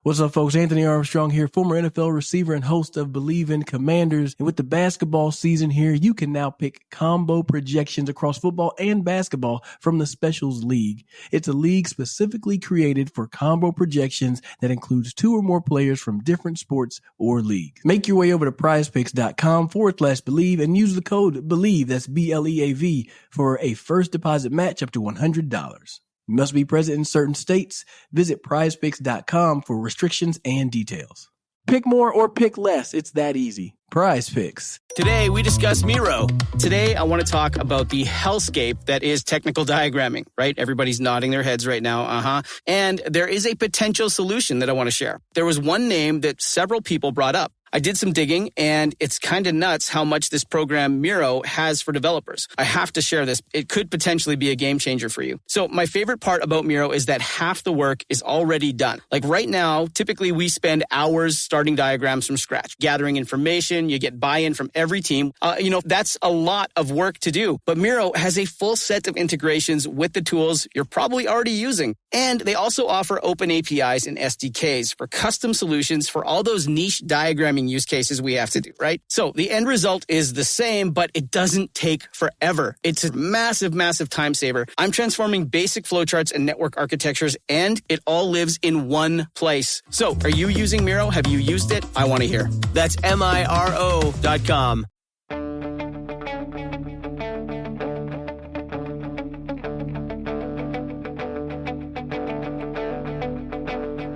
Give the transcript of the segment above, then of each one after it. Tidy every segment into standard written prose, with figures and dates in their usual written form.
What's up, folks? Anthony Armstrong here, former NFL receiver and host of Believe in Commanders. And with the basketball season here, you can now pick combo projections across football and basketball from the Specials League. It's a league specifically created for combo projections that includes 2 or more players from different sports or leagues. Make your way over to prizepicks.com/believe and use the code BELIEVE, that's BLEAV, for a first deposit match up to $100. You must be present in certain states. Visit prizepicks.com for restrictions and details. Pick more or pick less. It's that easy. Prize Picks. Today, we discuss Miro. Today, I want to talk about the hellscape that is technical diagramming, right? Everybody's nodding their heads right now. And there is a potential solution that I want to share. There was one name that several people brought up. I did some digging, and it's kind of nuts how much this program Miro has for developers. I have to share this. It could potentially be a game changer for you. So my favorite part about Miro is that half the work is already done. Like right now, typically we spend hours starting diagrams from scratch, gathering information. You get buy-in from every team. That's a lot of work to do. But Miro has a full set of integrations with the tools you're probably already using. And they also offer open APIs and SDKs for custom solutions for all those niche diagramming use cases we have to do, right? So the end result is the same, but it doesn't take forever. It's a massive, massive time saver. I'm transforming basic flowcharts and network architectures, and it all lives in one place. So are you using Miro? Have you used it? I want to hear. That's MIRO.com.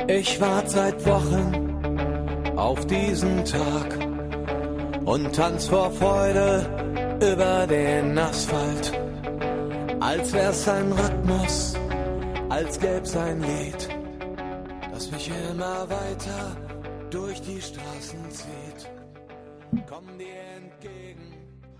Ich warte seit Wochen auf diesen Tag und tanz vor Freude über den Asphalt. Als wär's ein Rhythmus, als gäb's ein Lied, das mich immer weiter durch die Straßen zieht. Komm dir entgegen.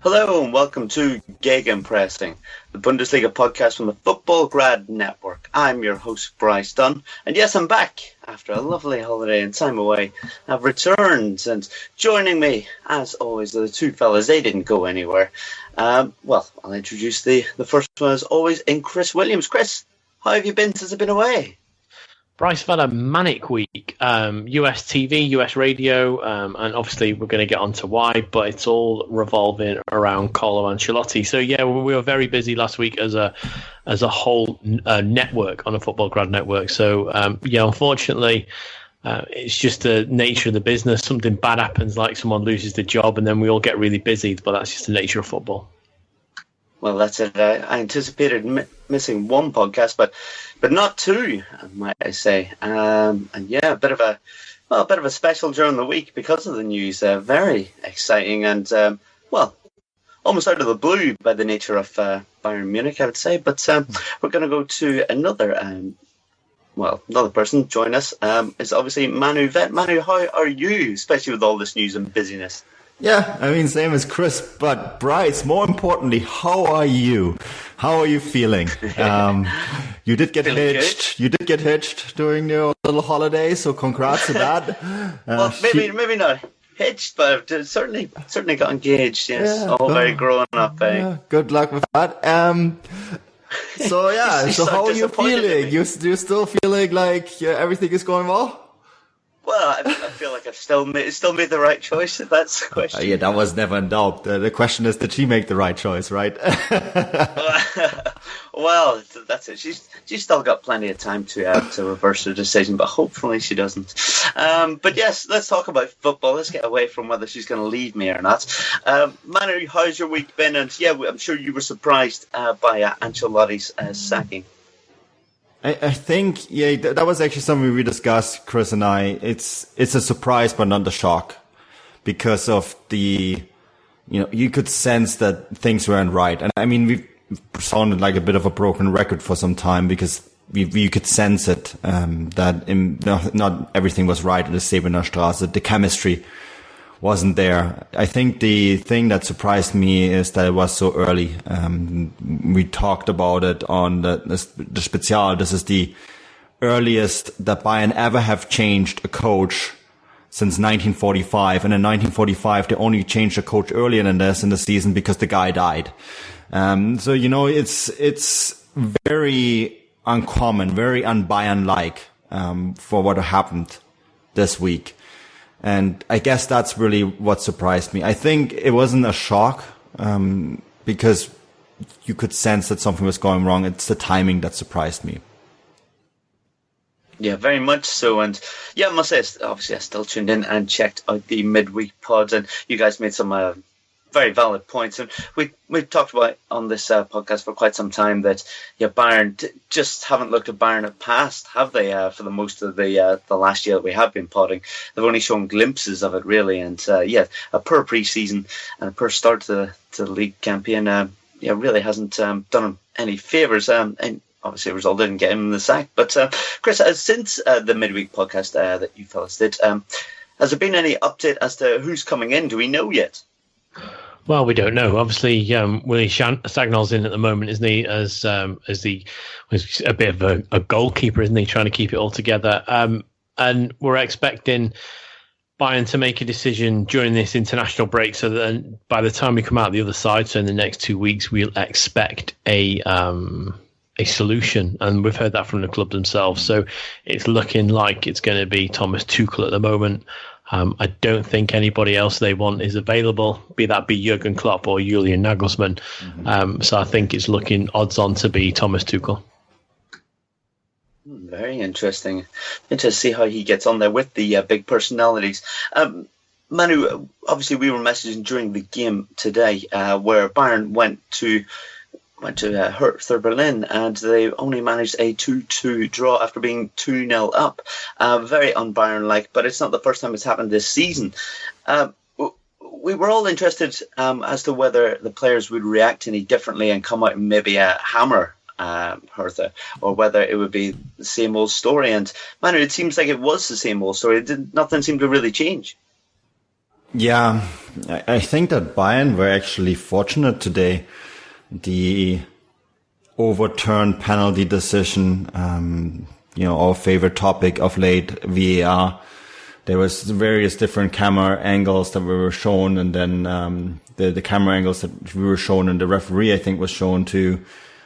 Hello and welcome to Gegenpressing, the Bundesliga podcast from the Football Grad Network. I'm your host, Bryce Dunn, and yes, I'm back after a lovely holiday and time away. I've returned, and joining me, as always, are the two fellas. They didn't go anywhere. I'll introduce the first one, as always, in Chris Williams. Chris, how have you been since I've been away? Bryce, I've had a manic week. US TV, US radio, and obviously we're going to get on to why, but it's all revolving around Carlo Ancelotti. So yeah, we were very busy last week as a whole network on a Football Grad network. So unfortunately, it's just the nature of the business. Something bad happens, like someone loses the job, and then we all get really busy. But that's just the nature of football. Well, that's it. I anticipated missing one podcast, but not two, might I say. A bit of a special during the week because of the news. Very exciting and almost out of the blue by the nature of Bayern Munich, I would say. But we're going to go to another person. Join us is obviously Manu Veth. Manu, how are you, especially with all this news and busyness? Yeah, I mean, same as Chris, but Bryce, more importantly, how are you? How are you feeling? You did get hitched. You did get hitched during your little holiday, so congrats to that. Maybe not hitched, but certainly got engaged. Yes, yeah, all very grown up. Yeah, good luck with that. So how are you feeling? You're still feeling like everything is going well? Well, I feel like I've still made the right choice, if that's the question. Yeah, that was never in doubt. The question is, did she make the right choice, right? Well, that's it. She's still got plenty of time to reverse her decision, but hopefully she doesn't. But yes, let's talk about football. Let's get away from whether she's going to leave me or not. Manu, how's your week been? And yeah, I'm sure you were surprised by Ancelotti's sacking. I think, that was actually something we discussed, Chris and I. It's a surprise, but not a shock, because of you could sense that things weren't right. And I mean, we've sounded like a bit of a broken record for some time, because you could sense it, that not everything was right at the Sebener Straße. The chemistry wasn't there. I think the thing that surprised me is that it was so early. We talked about it on the Spezial. This is the earliest that Bayern ever have changed a coach since 1945. And in 1945, they only changed a coach earlier than this in the season because the guy died. It's very uncommon, very un-Bayern-like, for what happened. this week. And I guess that's really what surprised me. I think it wasn't a shock, because you could sense that something was going wrong. It's the timing that surprised me. Yeah, very much so. And yeah, I must say, obviously I still tuned in and checked out the midweek pods, and you guys made some very valid points. And we've talked about on this podcast for quite some time that Bayern just haven't looked at Bayern at past, have they? For the most of the last year that we have been podding, they've only shown glimpses of it, really. And a poor pre-season and a poor start to the league campaign, really hasn't done them any favours. And obviously, the result didn't get him the sack. But Chris, since the midweek podcast that you fellas did, has there been any update as to who's coming in? Do we know yet? Well, we don't know. Obviously, Willie Sagnol's in at the moment, isn't he? As a bit of a goalkeeper, isn't he? Trying to keep it all together. And we're expecting Bayern to make a decision during this international break, so that by the time we come out the other side, so in the next 2 weeks, we'll expect a solution, and we've heard that from the club themselves. So it's looking like it's going to be Thomas Tuchel at the moment. I don't think anybody else they want is available, be Jurgen Klopp or Julian Nagelsmann. So I think it's looking odds on to be Thomas Tuchel. Very interesting. Interesting to see how he gets on there with the big personalities. Manu, obviously we were messaging during the game today where Bayern went to Hertha Berlin, and they only managed a 2-2 draw after being 2-0 up. Very un-Bayern-like, but it's not the first time it's happened this season. We were all interested as to whether the players would react any differently and come out and maybe hammer Hertha, or whether it would be the same old story. And Manu, it seems like it was the same old story. Nothing seemed to really change. Yeah, I think that Bayern were actually fortunate today. The overturned penalty decision, our favorite topic of late, VAR. There was various different camera angles that we were shown, and then the camera angles that we were shown, and the referee, I think, was shown to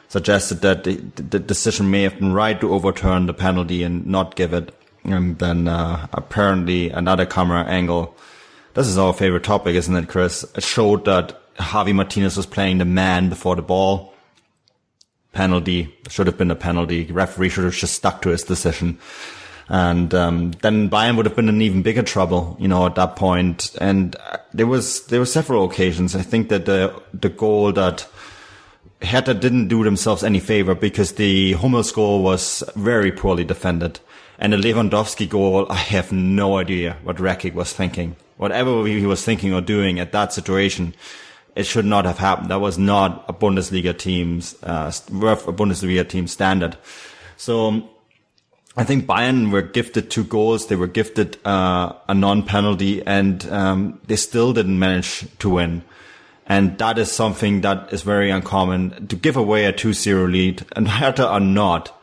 suggested that the decision may have been right to overturn the penalty and not give it. And then apparently another camera angle. This is our favorite topic, isn't it, Chris? It showed that Javi Martinez was playing the man before the ball. Penalty. Should have been a penalty. Referee should have just stuck to his decision. And then Bayern would have been in even bigger trouble, at that point. And there were several occasions. I think that the goal that Hertha didn't do themselves any favor, because the Hummels goal was very poorly defended. And the Lewandowski goal, I have no idea what Rekik was thinking. Whatever he was thinking or doing at that situation, it should not have happened. That was not a Bundesliga team standard. So I think Bayern were gifted 2 goals. They were gifted a non-penalty, and they still didn't manage to win. And that is something that is very uncommon. To give away a 2-0 lead, and Hertha are not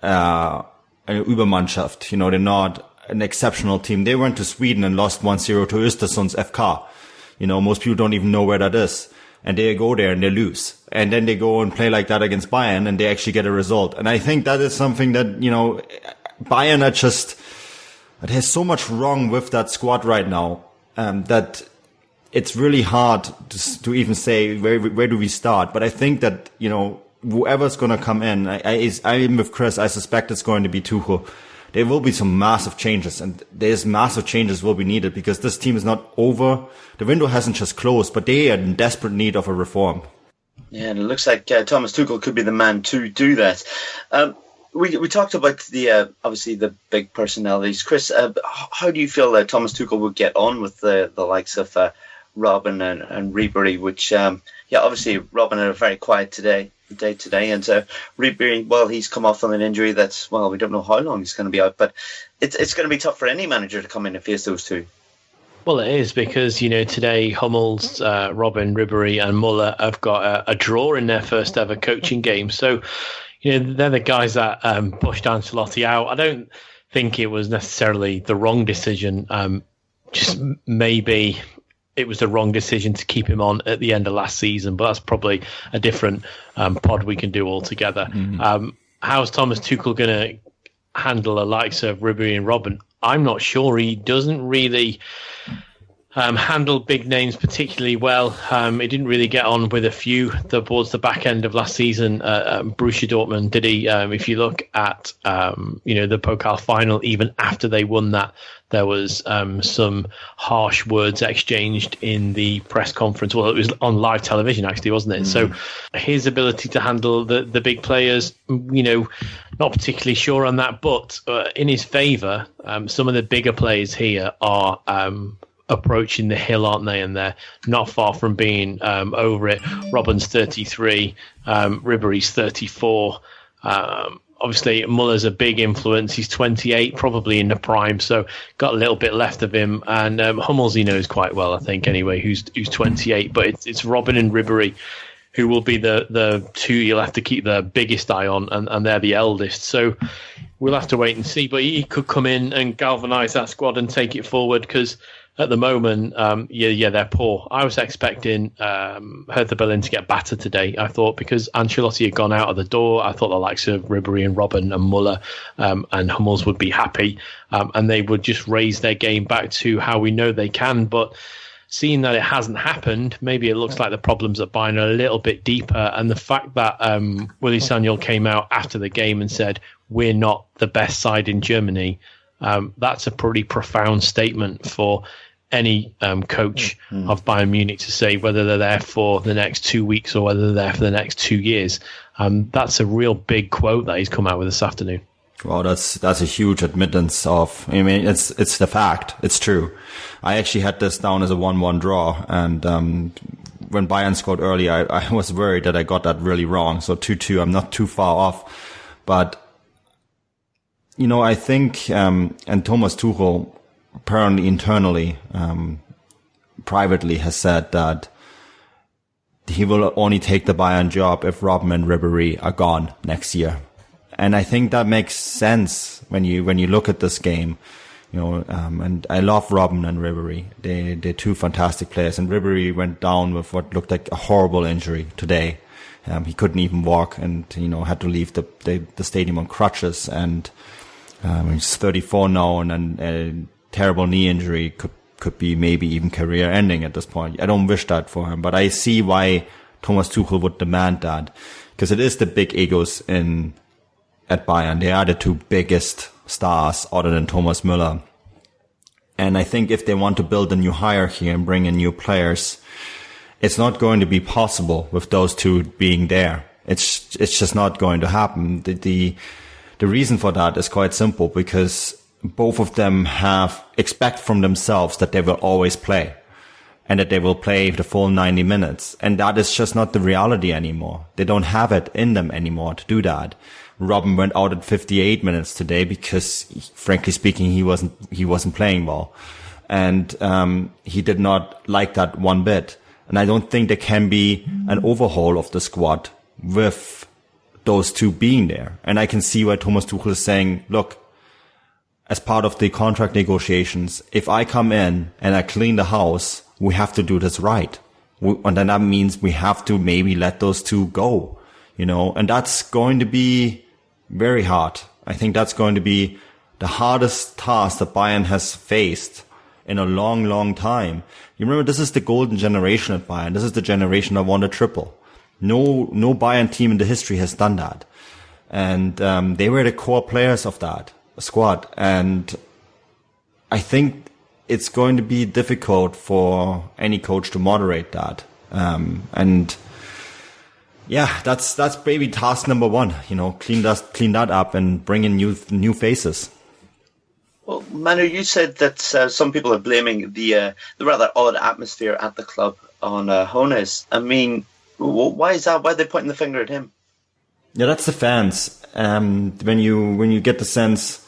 an Übermannschaft. They're not an exceptional team. They went to Sweden and lost 1-0 to Östersunds FK. Most people don't even know where that is. And they go there and they lose. And then they go and play like that against Bayern, and they actually get a result. And I think that is something that, Bayern are just, there's so much wrong with that squad right now, that it's really hard to even say where do we start. But I think that, whoever's going to come in, I'm with Chris, I suspect it's going to be Tuchel. There will be some massive changes, and there's massive changes will be needed, because this team is not over. The window hasn't just closed, but they are in desperate need of a reform. Yeah, and it looks like Thomas Tuchel could be the man to do that. We talked about obviously the big personalities. Chris, how do you feel that Thomas Tuchel would get on with the likes of Robin and Ribery, which, obviously Robin had a very quiet day today, and Ribery, well, he's come off from an injury that's, well, we don't know how long he's going to be out, but it's going to be tough for any manager to come in and face those two. Well, it is, because, today Hummels, Robin, Ribery and Muller have got a draw in their first ever coaching game. So, they're the guys that pushed Ancelotti out. I don't think it was necessarily the wrong decision. Just maybe it was the wrong decision to keep him on at the end of last season, but that's probably a different pod we can do altogether. How's Thomas Tuchel going to handle the likes of Ribery and Robin? I'm not sure. He doesn't really handle big names particularly well. He didn't really get on with a few towards the back end of last season. Borussia Dortmund, did he? If you look at the Pokal final, even after they won that, there was some harsh words exchanged in the press conference. Well, it was on live television, actually, wasn't it? So his ability to handle the big players, not particularly sure on that. But in his favour, some of the bigger players here are approaching the hill, aren't they? And they're not far from being over it. Robben's 33, Ribéry's 34. Obviously, Muller's a big influence. He's 28, probably in the prime, so got a little bit left of him. And Hummels he knows quite well, I think, anyway, who's 28. But it's Robben and Ribéry who will be the two you'll have to keep the biggest eye on, and they're the eldest. So we'll have to wait and see. But he could come in and galvanise that squad and take it forward, because at the moment, they're poor. I was expecting Hertha Berlin to get battered today, I thought, because Ancelotti had gone out of the door. I thought the likes of Ribéry and Robben and Muller and Hummels would be happy, and they would just raise their game back to how we know they can. But seeing that it hasn't happened, maybe it looks like the problems at Bayern are a little bit deeper. And the fact that Willy Sagnol came out after the game and said, we're not the best side in Germany, that's a pretty profound statement for any coach of Bayern Munich to say, whether they're there for the next 2 weeks or whether they're there for the next 2 years. That's a real big quote that he's come out with this afternoon. Well, that's a huge admittance of, it's the fact. It's true. I actually had this down as a 1-1 draw. And, when Bayern scored early, I was worried that I got that really wrong. So 2-2, I'm not too far off. But, I think, and Thomas Tuchel apparently internally, privately has said that he will only take the Bayern job if Robben and Ribéry are gone next year. And I think that makes sense when you look at this game, and I love Robben and Ribéry. They're two fantastic players, and Ribéry went down with what looked like a horrible injury today. He couldn't even walk and, had to leave the stadium on crutches, and, he's 34 now, and a terrible knee injury could be maybe even career ending at this point. I don't wish that for him, but I see why Thomas Tuchel would demand that, because it is the big egos at Bayern. They are the two biggest stars other than Thomas Müller. And I think if they want to build a new hierarchy and bring in new players, it's not going to be possible with those two being there. It's just not going to happen. The reason for that is quite simple, because both of them expect from themselves that they will always play and that they will play the full 90 minutes. And that is just not the reality anymore. They don't have it in them anymore to do that. Robben went out at 58 minutes today because, frankly speaking, he wasn't playing well. And, he did not like that one bit. And I don't think there can be an overhaul of the squad with those two being there. And I can see why Thomas Tuchel is saying, look, as part of the contract negotiations, if I come in and I clean the house, we have to do this right. And then that means we have to maybe let those two go, and that's going to be very hard. I think that's going to be the hardest task that Bayern has faced in a long, long time. You remember, this is the golden generation at Bayern. This is the generation that won the triple. No Bayern team in the history has done that. And, they were the core players of that squad. And I think it's going to be difficult for any coach to moderate that. That's maybe task number one, clean that up and bring in new faces. Well, Manu, you said that some people are blaming the rather odd atmosphere at the club on Hoeneß. I mean, why is that? Why are they pointing the finger at him? Yeah, that's the fans. When you get the sense,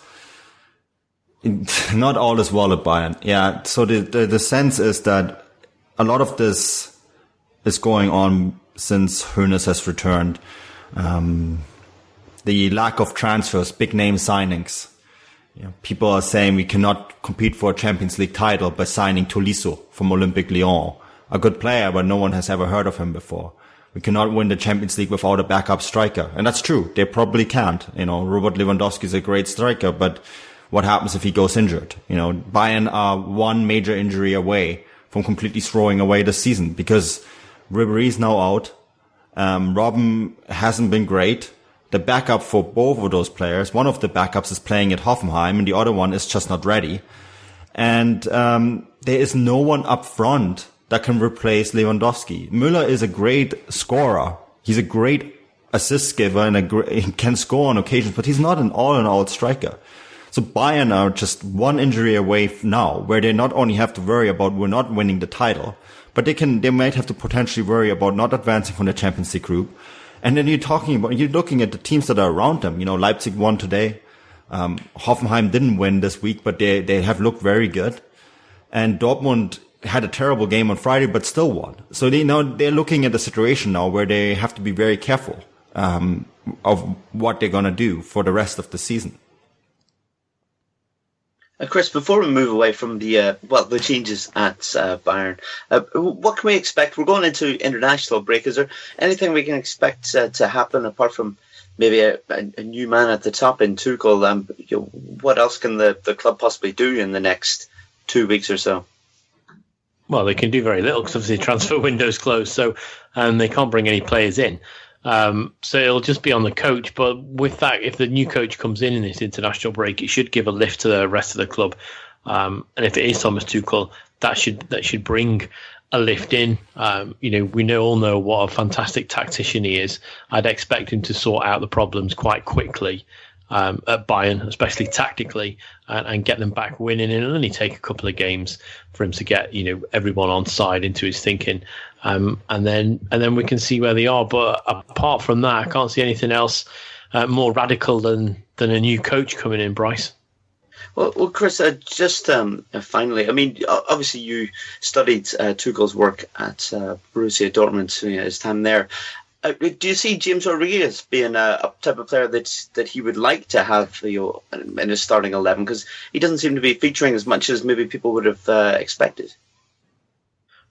not all is well at Bayern. Yeah, so the sense is that a lot of this is going on since Hoeneß has returned. The lack of transfers, big name signings. People are saying we cannot compete for a Champions League title by signing Tolisso from Olympique Lyon. A good player, but no one has ever heard of him before. We cannot win the Champions League without a backup striker. And that's true. They probably can't. Robert Lewandowski is a great striker, but what happens if he goes injured. Bayern are one major injury away from completely throwing away the season because Ribéry is now out. Robben hasn't been great. The backup for both of those players, one of the backups is playing at Hoffenheim and the other one is just not ready. And there is no one up front that can replace Lewandowski. Müller is a great scorer. He's a great assist giver and he can score on occasions, but he's not an all-in-all striker. So Bayern are just one injury away now, where they not only have to worry about we're not winning the title, but they might have to potentially worry about not advancing from the Champions League group. And then you're looking at the teams that are around them. Leipzig won today. Hoffenheim didn't win this week, but they have looked very good. And Dortmund had a terrible game on Friday, but still won. So they're looking at a situation now where they have to be very careful of what they're going to do for the rest of the season. Chris, before we move away from the changes at Bayern, what can we expect? We're going into international break. Is there anything we can expect to happen apart from maybe a new man at the top in Tuchel? What else can the club possibly do in the next 2 weeks or so? Well, they can do very little because obviously the transfer window's closed, so they can't bring any players in. So it'll just be on the coach. But with that, if the new coach comes in this international break, it should give a lift to the rest of the club. And if it is Thomas Tuchel, that should bring a lift in. We all know what a fantastic tactician he is. I'd expect him to sort out the problems quite quickly at Bayern, especially tactically, and get them back winning. And it'll only take a couple of games for him to get everyone on side into his thinking. And then we can see where they are. But apart from that, I can't see anything else more radical than a new coach coming in, Bryce. Well, Chris, just finally, I mean, obviously you studied Tuchel's work at Borussia Dortmund, his time there. Do you see James Rodriguez being a type of player that he would like to have in his starting 11? Because he doesn't seem to be featuring as much as maybe people would have expected.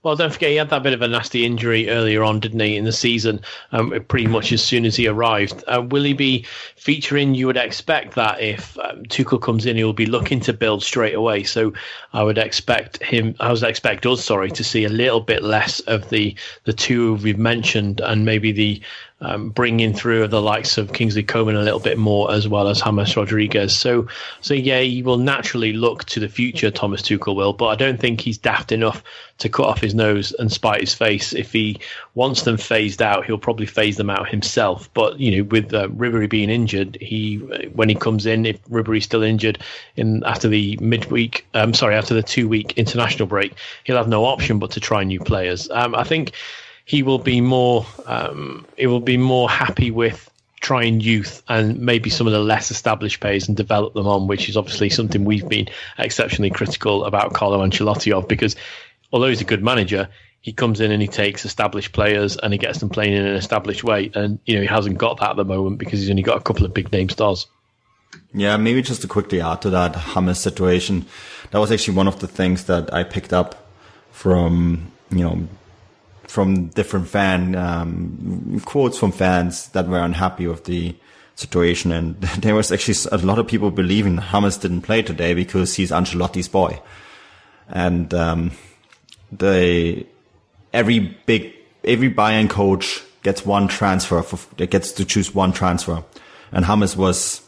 Well, don't forget, he had that bit of a nasty injury earlier on, didn't he, in the season, pretty much as soon as he arrived. Will he be featuring? You would expect that if Tuchel comes in, he'll be looking to build straight away. So I would expect us, to see a little bit less of the two we've mentioned, and maybe the bringing through of the likes of Kingsley Coman a little bit more, as well as James Rodriguez. So yeah, he will naturally look to the future, Thomas Tuchel will, but I don't think he's daft enough to cut off his nose and spite his face. If he wants them phased out, he'll probably phase them out himself. But with Ribéry being injured, when he comes in, if Ribéry's still injured after the 2-week international break, he'll have no option but to try new players. I think he will be more happy with trying youth and maybe some of the less established players and develop them on, which is obviously something we've been exceptionally critical about Carlo Ancelotti of, because although he's a good manager, he comes in and he takes established players and he gets them playing in an established way. And, he hasn't got that at the moment because he's only got a couple of big name stars. Yeah, maybe just to quickly add to that James situation, that was actually one of the things that I picked up from different quotes from fans that were unhappy with the situation. And there was actually a lot of people believing James didn't play today because he's Ancelotti's boy. And every Bayern coach gets one transfer, gets to choose one transfer. And James was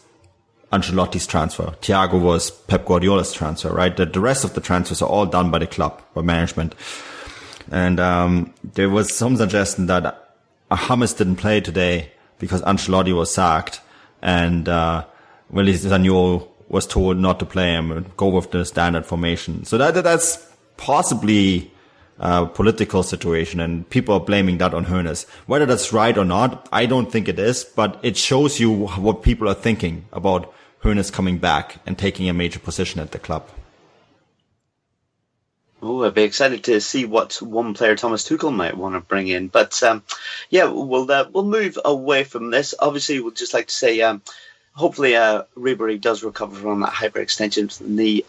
Ancelotti's transfer. Thiago was Pep Guardiola's transfer, right? The rest of the transfers are all done by the club, by management. And there was some suggestion that James didn't play today because Ancelotti was sacked, and Willy Sagnol was told not to play him and go with the standard formation. So that's possibly a political situation, and people are blaming that on Hoeneß. Whether that's right or not, I don't think it is, but it shows you what people are thinking about Hoeneß coming back and taking a major position at the club. Oh, I'd be excited to see what one player Thomas Tuchel might want to bring in. But we'll move away from this. Obviously, we'd just like to say, hopefully, Ribéry does recover from that hyperextension knee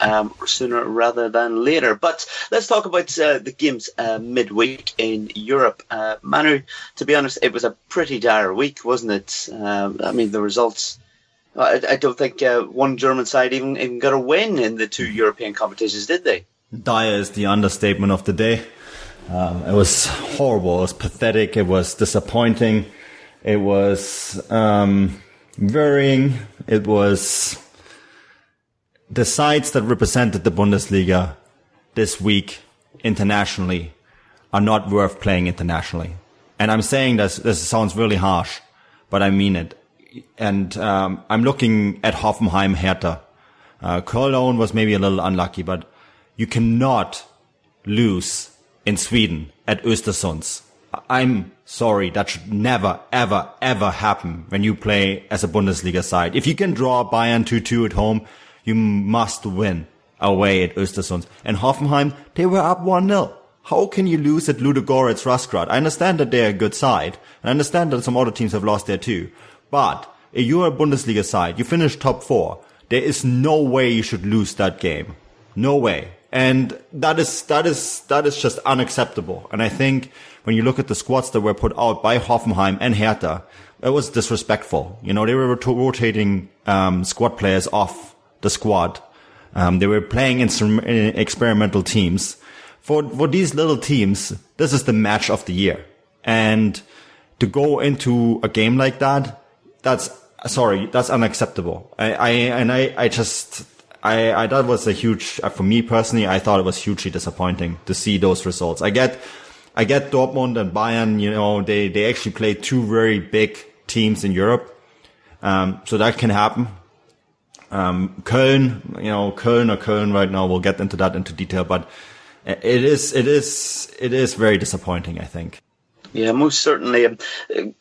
sooner rather than later. But let's talk about the games midweek in Europe. Manu, to be honest, it was a pretty dire week, wasn't it? The results I don't think one German side even got a win in the two European competitions, did they? Dire is the understatement of the day. It was horrible. It was pathetic. It was disappointing. It was worrying. It was the sides that represented the Bundesliga this week internationally are not worth playing internationally. And I'm saying this sounds really harsh, but I mean it. And I'm looking at Hoffenheim, Hertha. Cologne was maybe a little unlucky, but you cannot lose in Sweden at Östersunds. I'm sorry, that should never, ever, ever happen when you play as a Bundesliga side. If you can draw Bayern 2-2 at home, you must win away at Östersunds. And Hoffenheim, they were up 1-0. How can you lose at Ludogorets Razgrad? I understand that they're a good side. And I understand that some other teams have lost there too. But if you're a Bundesliga side, you finish top 4. There is no way you should lose that game. No way. And that is just unacceptable. And I think when you look at the squads that were put out by Hoffenheim and Hertha, it was disrespectful. You know, they were rotating squad players off the squad. They were playing in experimental teams. For these little teams, this is the match of the year. And to go into a game like that, that's unacceptable. That was a huge, for me personally, I thought it was hugely disappointing to see those results. I get Dortmund and Bayern, you know, they actually played two very big teams in Europe. So that can happen. Köln right now, we'll get into that into detail, but it is very disappointing, I think. Yeah, most certainly.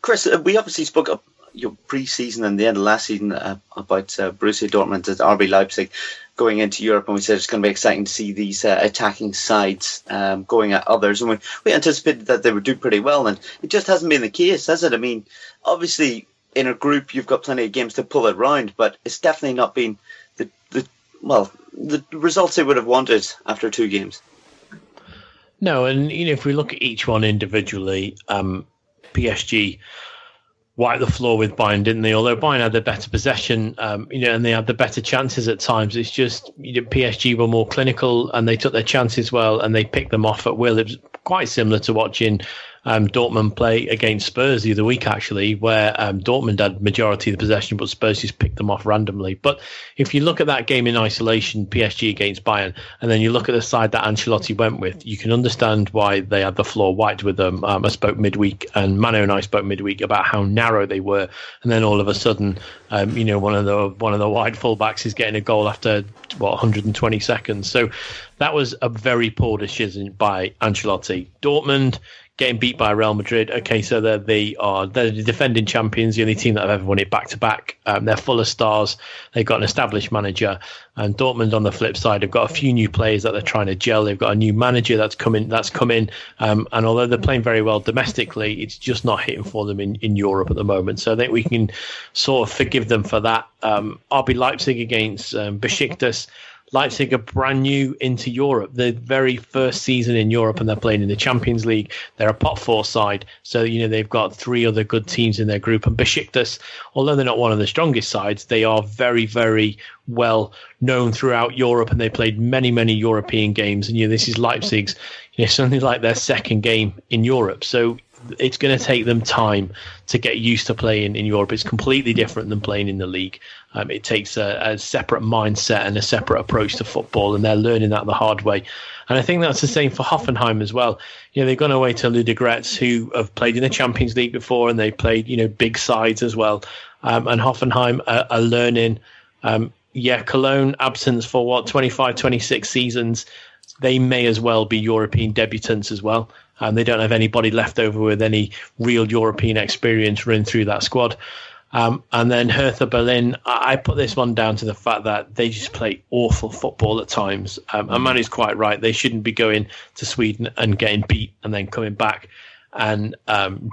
Chris, we obviously spoke up your pre-season and the end of last season about Borussia Dortmund and RB Leipzig going into Europe, and we said it's going to be exciting to see these attacking sides going at others, and we anticipated that they would do pretty well, and it just hasn't been the case, has it? I mean, obviously in a group you've got plenty of games to pull it round, but it's definitely not been the results they would have wanted after 2 games. No, and if we look at each one individually, PSG wiped the floor with Bayern, didn't they? Although Bayern had the better possession, and they had the better chances at times. It's just PSG were more clinical and they took their chances well and they picked them off at will. It was quite similar to watching Dortmund play against Spurs the other week, actually, where Dortmund had majority of the possession, but Spurs just picked them off randomly. But if you look at that game in isolation, PSG against Bayern, and then you look at the side that Ancelotti went with, you can understand why they had the floor wiped with them. I spoke midweek, and Manuel and I spoke midweek about how narrow they were, and then all of a sudden, one of the wide fullbacks is getting a goal after 120 seconds. So that was a very poor decision by Ancelotti. Dortmund getting beat by Real Madrid. Okay, so they're the defending champions, the only team that have ever won it back-to-back. They're full of stars. They've got an established manager. And Dortmund, on the flip side, have got a few new players that they're trying to gel. They've got a new manager that's come in. And although they're playing very well domestically, it's just not hitting for them in Europe at the moment. So I think we can sort of forgive them for that. RB Leipzig against Besiktas. Leipzig are brand new into Europe, the very first season in Europe, and they're playing in the Champions League. They're a pot 4 side, so they've got 3 other good teams in their group. And Besiktas, although they're not one of the strongest sides, they are very, very well known throughout Europe, and they played many, many European games. And this is Leipzig's, something like their second game in Europe. So it's going to take them time to get used to playing in Europe. It's completely different than playing in the league. It takes a separate mindset and a separate approach to football, and they're learning that the hard way. And I think that's the same for Hoffenheim as well. They've gone away to Ludogorets, who have played in the Champions League before, and they played, big sides as well. And Hoffenheim are learning. Cologne absence for 25, 26 seasons. They may as well be European debutants as well. They don't have anybody left over with any real European experience running through that squad. And then Hertha Berlin, I put this one down to the fact that they just play awful football at times. And Manu's quite right. They shouldn't be going to Sweden and getting beat and then coming back and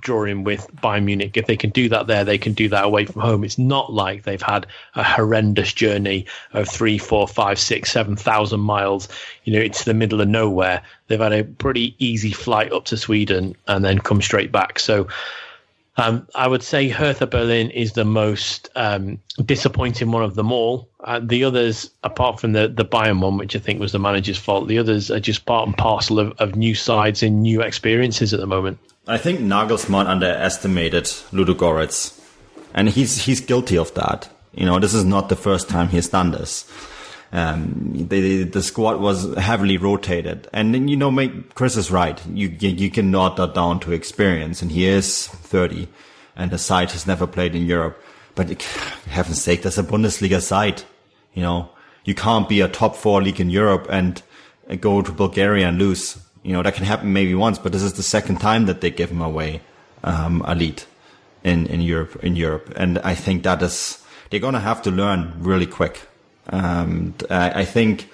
drawing with Bayern Munich. If they can do that there, they can do that away from home. It's not like they've had a horrendous journey of 3, 4, 5, 6, 7,000 miles, it's the middle of nowhere. They've had a pretty easy flight up to Sweden and then come straight back. So I would say Hertha Berlin is the most disappointing one of them all. The others, apart from the Bayern one, which I think was the manager's fault, the others are just part and parcel of new sides and new experiences at the moment. I think Nagelsmann underestimated Ludogorets, and he's guilty of that. This is not the first time he's done this. The squad was heavily rotated, and then Chris is right. You can note that down to experience, and he is 30, and the side has never played in Europe. But heaven's sake, that's a Bundesliga side. You can't be a top 4 league in Europe and go to Bulgaria and lose. That can happen maybe once, but this is the second time that they give him away a lead in Europe, and I think they're gonna have to learn really quick. I think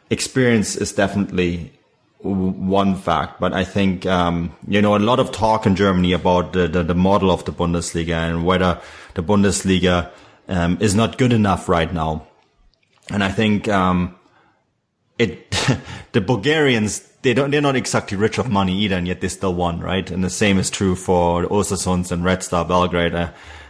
experience is definitely one fact, but I think, a lot of talk in Germany about the model of the Bundesliga and whether the Bundesliga, is not good enough right now. And I think, the Bulgarians, they're not exactly rich of money either, and yet they still won, right? And the same is true for Ostersund and Red Star Belgrade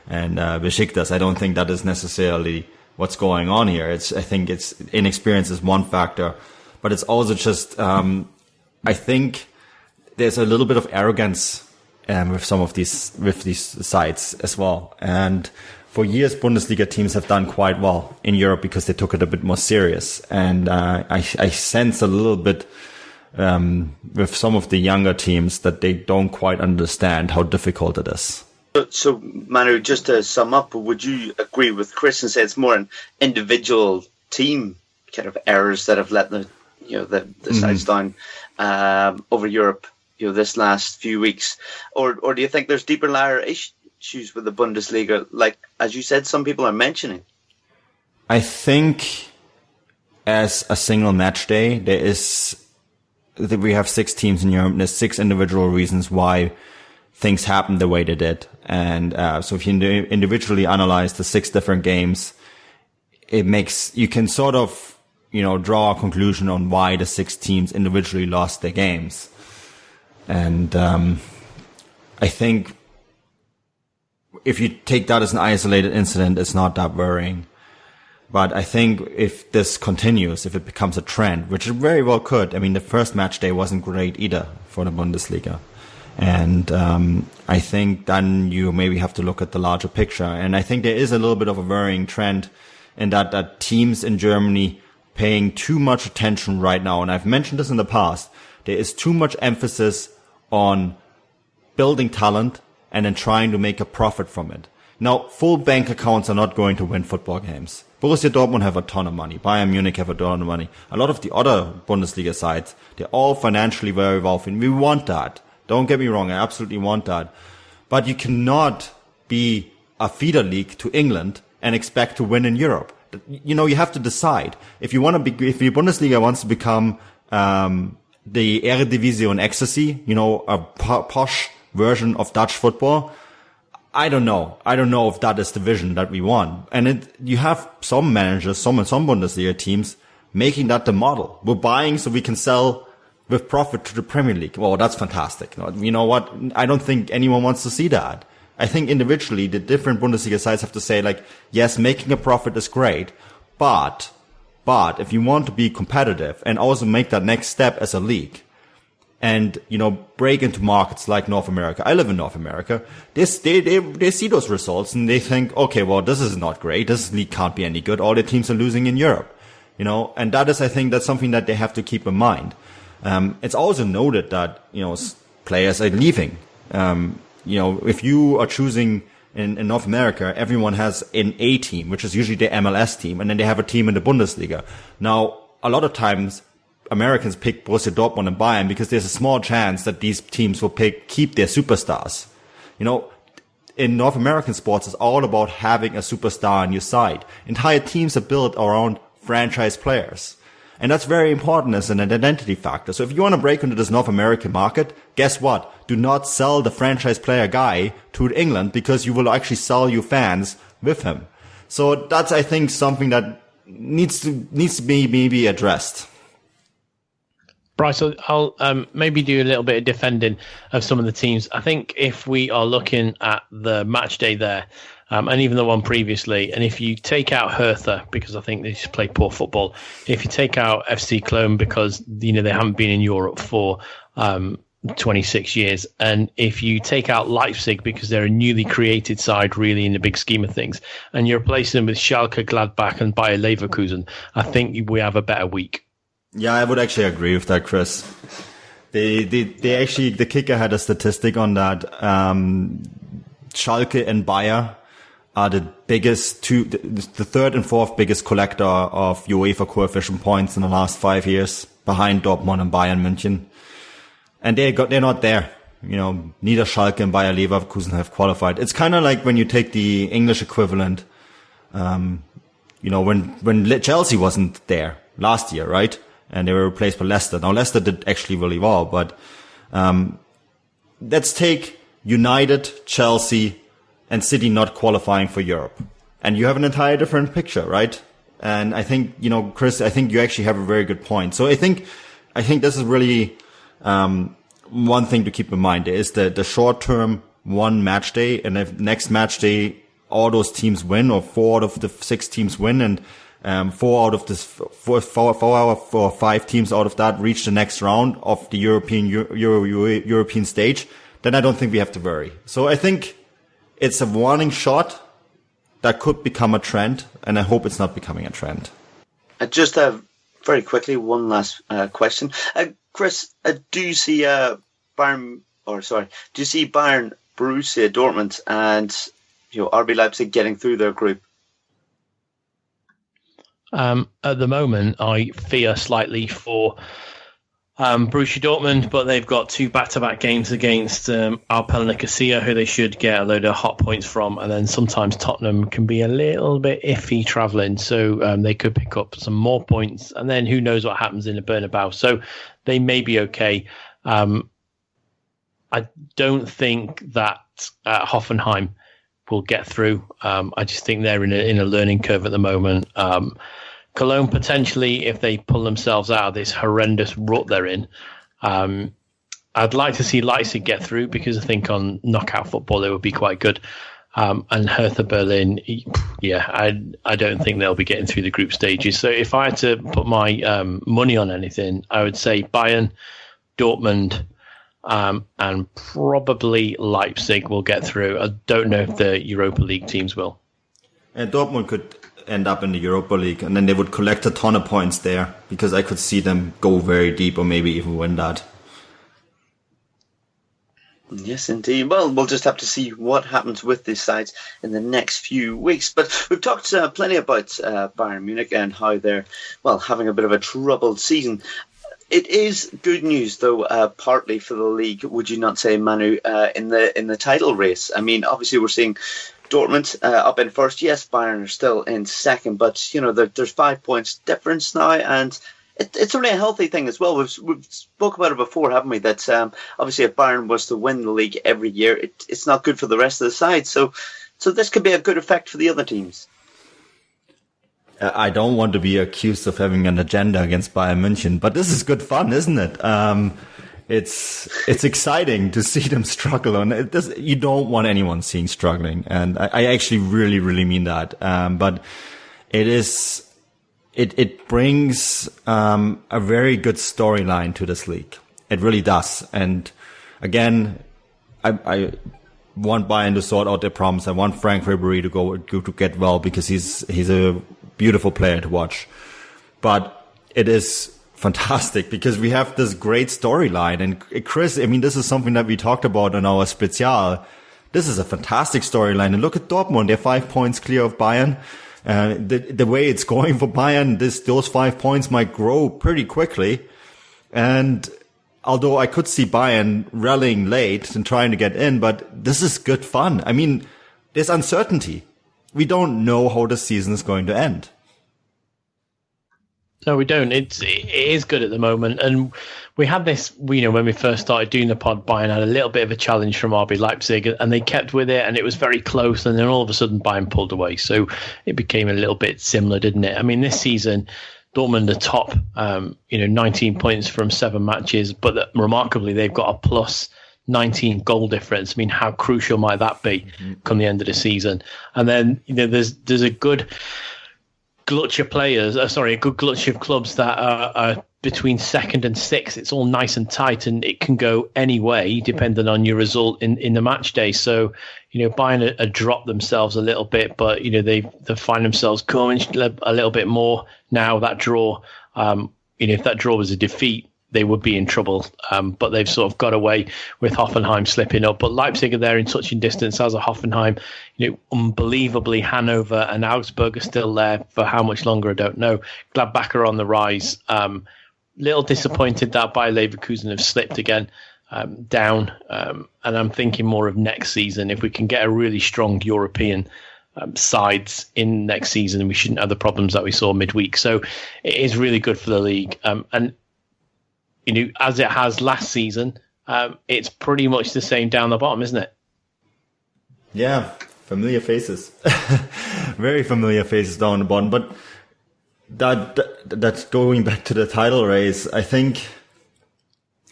and Besiktas. I don't think that is necessarily what's going on here. I think it's inexperience is one factor, but it's also just, I think there's a little bit of arrogance, with some of these sides as well. And for years, Bundesliga teams have done quite well in Europe because they took it a bit more serious. And, I sense a little bit, with some of the younger teams that they don't quite understand how difficult it is. So, Manu, just to sum up, would you agree with Chris and say it's more an individual team kind of errors that have let the sides down over Europe, this last few weeks, or do you think there's deeper layer issues with the Bundesliga, like as you said, some people are mentioning? I think as a single match day, we have 6 teams in Europe. And there's 6 individual reasons why things happened the way they did. And so if you individually analyze the 6 different games, you can sort of, draw a conclusion on why the 6 teams individually lost their games. And I think if you take that as an isolated incident, it's not that worrying. But I think if this continues, if it becomes a trend, which it very well could, the first match day wasn't great either for the Bundesliga. And I think then you maybe have to look at the larger picture. And I think there is a little bit of a worrying trend in that teams in Germany paying too much attention right now. And I've mentioned this in the past. There is too much emphasis on building talent and then trying to make a profit from it. Now, full bank accounts are not going to win football games. Borussia Dortmund have a ton of money. Bayern Munich have a ton of money. A lot of the other Bundesliga sides, they're all financially very wealthy. And we want that. Don't get me wrong, I absolutely want that. But you cannot be a feeder league to England and expect to win in Europe. You have to decide. If your Bundesliga wants to become the Eredivisie on ecstasy, a posh version of Dutch football, I don't know. I don't know if that is the vision that we want. And you have some managers, some Bundesliga teams making that the model. We're buying so we can sell with profit to the Premier League. Well, that's fantastic. You know what? I don't think anyone wants to see that. I think individually the different Bundesliga sides have to say, like, yes, making a profit is great, but if you want to be competitive and also make that next step as a league and, break into markets like North America. I live in North America. They see those results and they think, okay, well, this is not great. This league can't be any good. All the teams are losing in Europe, and that is, I think that's something that they have to keep in mind. It's also noted that, players are leaving. If you are choosing in North America, everyone has an A team, which is usually the MLS team, and then they have a team in the Bundesliga. Now, a lot of times Americans pick Borussia Dortmund and Bayern because there's a small chance that these teams will keep their superstars. In North American sports, it's all about having a superstar on your side. Entire teams are built around franchise players. And that's very important as an identity factor. So if you want to break into this North American market, guess what? Do not sell the franchise player guy to England because you will actually sell your fans with him. So that's, I think, something that needs to be maybe addressed. Bryce, I'll maybe do a little bit of defending of some of the teams. I think if we are looking at the match day there, and even the one previously, and if you take out Hertha, because I think they just play poor football, if you take out FC Cologne because they haven't been in Europe for 26 years, and if you take out Leipzig because they're a newly created side really in the big scheme of things, and you replace them with Schalke, Gladbach and Bayer Leverkusen, I think we have a better week. Yeah, I would actually agree with that, Chris. They actually, the kicker had a statistic on that. Schalke and Bayer are the biggest the third and fourth biggest collector of UEFA coefficient points in the last 5 years, behind Dortmund and Bayern München. And they're not there. Neither Schalke and Bayer Leverkusen have qualified. It's kind of like when you take the English equivalent, when Chelsea wasn't there last year, right? And they were replaced by Leicester. Now Leicester did actually really well, but let's take United, Chelsea, and City not qualifying for Europe. And you have an entire different picture, right? And I think, Chris, I think you actually have a very good point. So I think this is really, one thing to keep in mind is the short term one match day, and if next match day, all those teams win, or 4 out of the 6 teams win, and, 4 out of this, 4 or 5 teams out of that reach the next round of the European stage, then I don't think we have to worry. So I think it's a warning shot that could become a trend, and I hope it's not becoming a trend. Just very quickly, one last question. Chris, do you see Bayern, Borussia Dortmund, and RB Leipzig getting through their group? At the moment, I fear slightly for Borussia Dortmund, but they've got 2 back-to-back games against Alpel Nicosia, who they should get a load of hot points from, and then sometimes Tottenham can be a little bit iffy travelling, so they could pick up some more points, and then who knows what happens in the Bernabeu. So they may be okay. I don't think that Hoffenheim will get through. I just think they're in a learning curve at the moment. Cologne, potentially, if they pull themselves out of this horrendous rut they're in. I'd like to see Leipzig get through, because I think on knockout football they would be quite good. And Hertha Berlin, I don't think they'll be getting through the group stages. So if I had to put my money on anything, I would say Bayern, Dortmund, and probably Leipzig will get through. I don't know if the Europa League teams will. And Dortmund could end up in the Europa League, and then they would collect a ton of points there, because I could see them go very deep, or maybe even win that. Yes, indeed. Well, we'll just have to see what happens with these sides in the next few weeks. But we've talked plenty about Bayern Munich and how they're, having a bit of a troubled season. It is good news, though, partly for the league, would you not say, Manu, in the title race? I mean, obviously we're seeing Dortmund up in first. Yes, Bayern are still in second, but there's 5 points difference now, and it's only a healthy thing as well. We've spoke about it before, haven't we? That obviously if Bayern was to win the league every year, it's not good for the rest of the side. So this could be a good effect for the other teams. I don't want to be accused of having an agenda against Bayern München, but this is good fun, isn't it? It's exciting to see them struggle, and you don't want anyone seeing struggling, and I actually really, really mean that. But it brings a very good storyline to this league. It really does. And again, I want Bayern to sort out their problems. I want Frank Ribery to get well, because he's a beautiful player to watch. But it is fantastic because we have this great storyline. And Chris, I mean, this is something that we talked about in our Spezial. This is a fantastic storyline. And look at Dortmund. They're 5 points clear of Bayern. The way it's going for Bayern, those 5 points might grow pretty quickly. And although I could see Bayern rallying late and trying to get in, but this is good fun. I mean, there's uncertainty. We don't know how the season is going to end. No, we don't. It is good at the moment. And we had this, when we first started doing the pod, Bayern had a little bit of a challenge from RB Leipzig, and they kept with it, and it was very close. And then all of a sudden, Bayern pulled away. So it became a little bit similar, didn't it? I mean, this season, Dortmund are top, 19 points from 7 matches, but remarkably, they've got a plus 19 goal difference. I mean, how crucial might that be come the end of the season? And then, there's a good glut of players, a good glut of clubs that are between 2nd and 6th. It's all nice and tight, and it can go any way depending on your result in the match day. So, Bayern have dropped themselves a little bit, but they find themselves coming a little bit more now. That draw, if that draw was a defeat, they would be in trouble. But they've sort of got away with Hoffenheim slipping up. But Leipzig are there in touching distance, as a Hoffenheim. Unbelievably, Hanover and Augsburg are still there for how much longer, I don't know. Gladbach are on the rise. Little disappointed that Bayer Leverkusen have slipped again down. And I'm thinking more of next season. If we can get a really strong European sides in next season, we shouldn't have the problems that we saw midweek. So it is really good for the league. And as it has last season, it's pretty much the same down the bottom, isn't it? Yeah, familiar faces. Very familiar faces down the bottom. But that's going back to the title race. I think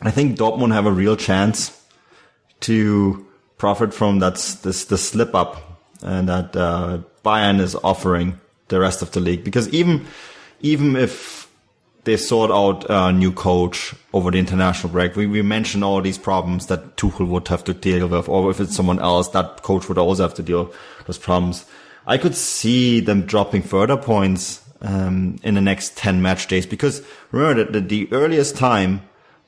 Dortmund have a real chance to profit from the slip up and that Bayern is offering the rest of the league. Because even if they sort out a new coach over the international break, we mentioned all these problems that Tuchel would have to deal with, or if it's someone else, that coach would also have to deal with those problems. I could see them dropping further points in the next 10 match days, because remember that the earliest time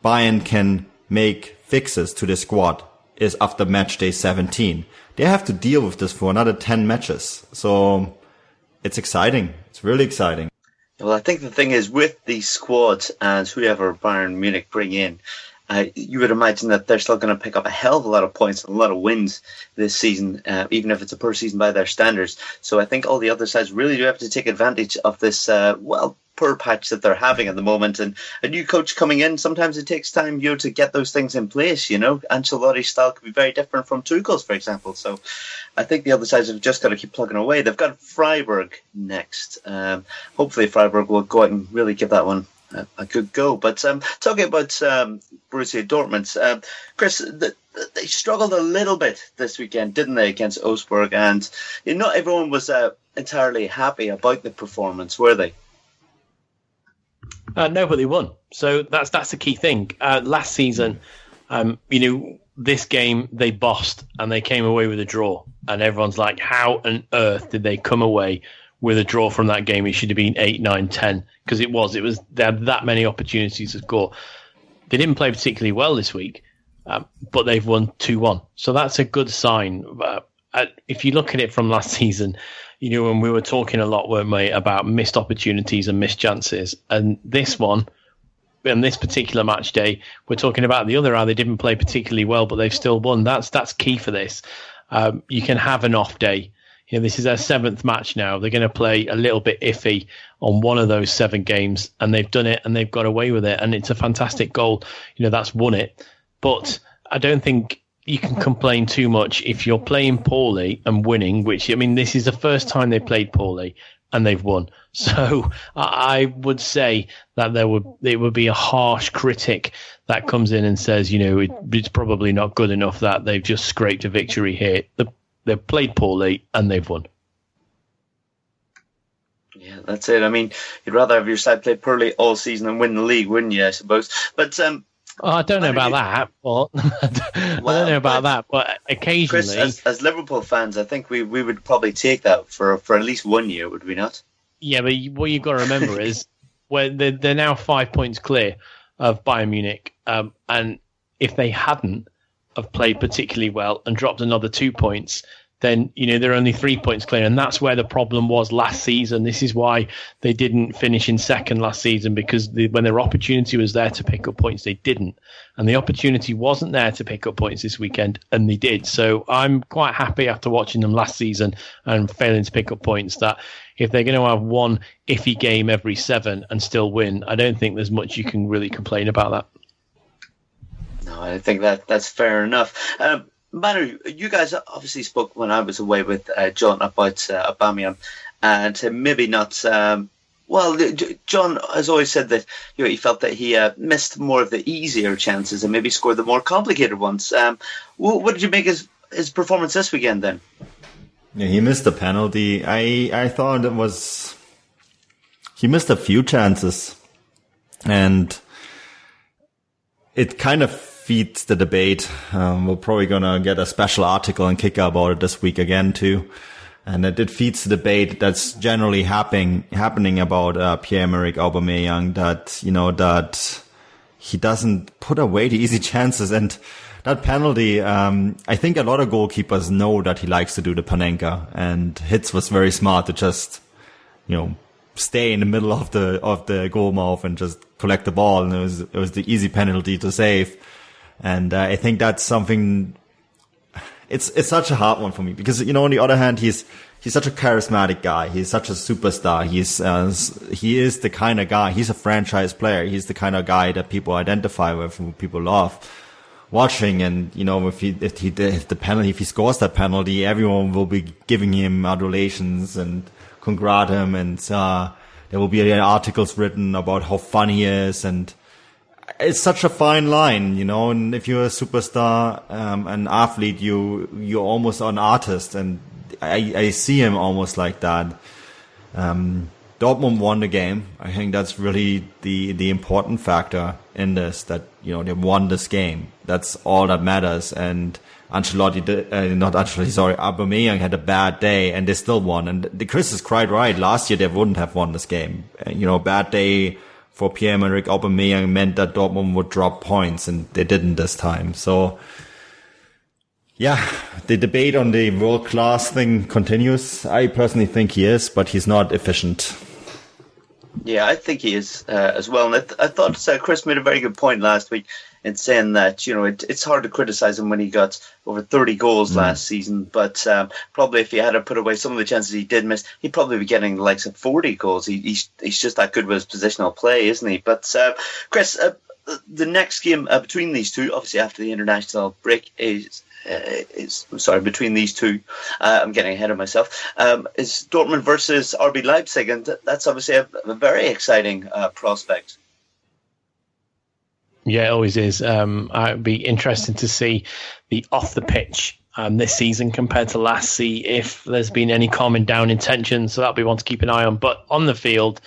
Bayern can make fixes to the squad is after match day 17. They have to deal with this for another 10 matches. So it's exciting. It's really exciting. Well, I think the thing is, with these squads and whoever Bayern Munich bring in, you would imagine that they're still going to pick up a hell of a lot of points and a lot of wins this season, even if it's a poor season by their standards. So I think all the other sides really do have to take advantage of this, poor patch that they're having at the moment. And a new coach coming in, sometimes it takes time, to get those things in place. Ancelotti's style could be very different from Tuchel's, for example. So I think the other sides have just got to keep plugging away. They've got Freiburg next. Hopefully Freiburg will go out and really give that one a good go. But talking about Borussia Dortmund, Chris, they struggled a little bit this weekend, didn't they, against Augsburg? And not everyone was entirely happy about the performance, were they? No, but they won. So that's the key thing. Last season, this game they bossed and they came away with a draw. And everyone's like, how on earth did they come away with a draw from that game? It should have been 8, 9, 10, because it was. They had that many opportunities to score. They didn't play particularly well this week, but they've won 2-1. So that's a good sign. If you look at it from last season, when we were talking a lot, weren't we, about missed opportunities and missed chances. And this one, on this particular match day, we're talking about the other, how they didn't play particularly well, but they've still won. That's key for this. You can have an off day. This is their 7th match now. They're going to play a little bit iffy on one of those 7 games, and they've done it and they've got away with it. And it's a fantastic goal. That's won it. But I don't think you can complain too much if you're playing poorly and winning, which, this is the first time they played poorly and they've won. So I would say that it would be a harsh critic that comes in and says, it's probably not good enough that they've just scraped a victory here. They've played poorly and they've won. Yeah, that's it. You'd rather have your side play poorly all season and win the league, wouldn't you, I suppose? But I don't know about that. But I don't know about that. But occasionally, Chris, as Liverpool fans, I think we would probably take that for at least 1 year, would we not? Yeah, but what you've got to remember is they're now 5 points clear of Bayern Munich, and if they hadn't have played particularly well and dropped another 2 points, then they're only 3 points clear, and that's where the problem was last season. This is why they didn't finish in second last season, because when their opportunity was there to pick up points, they didn't, and the opportunity wasn't there to pick up points this weekend, and they did. So I'm quite happy after watching them last season and failing to pick up points that if they're going to have one iffy game every 7 and still win, I don't think there's much you can really complain about that. No, I think that's fair enough. Manu, you guys obviously spoke when I was away with John about Aubameyang, and maybe not Well, John has always said that he felt that he missed more of the easier chances and maybe scored the more complicated ones. What did you make his performance this weekend then? Yeah, he missed a penalty. I thought he missed a few chances, and it kind of feeds the debate. We're probably gonna get a special article in Kicker about it this week again too. And it feeds the debate that's generally happening about Pierre-Emerick Aubameyang, that he doesn't put away the easy chances. And that penalty, I think a lot of goalkeepers know that he likes to do the Panenka, and Hitz was very smart to just, stay in the middle of the goal mouth and just collect the ball. And it was the easy penalty to save. And I think that's something. It's such a hard one for me because, on the other hand, he's such a charismatic guy. He's such a superstar. He is the kind of guy. He's a franchise player. He's the kind of guy that people identify with and people love watching. And, if he scores that penalty, everyone will be giving him adulations and congrat him. And, there will be articles written about how funny he is. And it's such a fine line, and if you're a superstar, an athlete, you're almost an artist, and I see him almost like that. Dortmund won the game. I think that's really the important factor in this, that, they won this game. That's all that matters. And Aubameyang had a bad day and they still won. And Chris is quite right. Last year they wouldn't have won this game. Bad day for Pierre-Emerick Aubameyang meant that Dortmund would drop points, and they didn't this time. So, yeah, the debate on the world-class thing continues. I personally think he is, but he's not efficient. Yeah, I think he is as well. And I thought Chris made a very good point last week in saying that, it's hard to criticize him when he got over 30 goals last season. But probably if he had to put away some of the chances he did miss, he'd probably be getting the likes of 40 goals. He's just that good with his positional play, isn't he? But Chris, the next game between these two, obviously after the international break, between these two, I'm getting ahead of myself, is Dortmund versus RB Leipzig, and that's obviously a very exciting prospect. Yeah, it always is. It'd be interesting to see the off the pitch this season compared to last, see if there's been any calming down intentions. So that'll be one to keep an eye on. But on the field,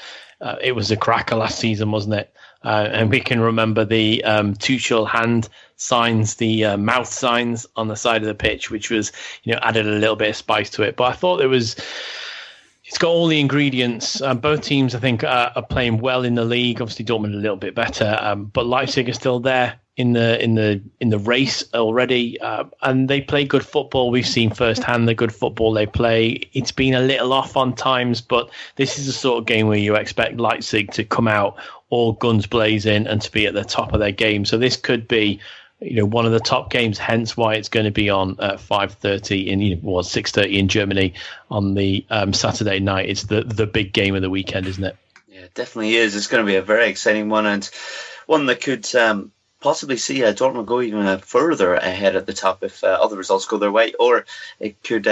it was a cracker last season, wasn't it? And we can remember the Tuchel hand signs, the mouth signs on the side of the pitch, which was, added a little bit of spice to it. But I thought it's got all the ingredients. Both teams, I think, are playing well in the league. Obviously, Dortmund a little bit better, but Leipzig are still there in the race already, and they play good football. We've seen firsthand the good football they play. It's been a little off on times, but this is the sort of game where you expect Leipzig to come out all guns blazing and to be at the top of their game. So this could be, one of the top games. Hence why it's going to be on 5:30 in 6:30 in Germany on the Saturday night. It's the big game of the weekend, isn't it? Yeah, it definitely is. It's going to be a very exciting one, and one that could possibly see Dortmund go even further ahead at the top if other results go their way, or it could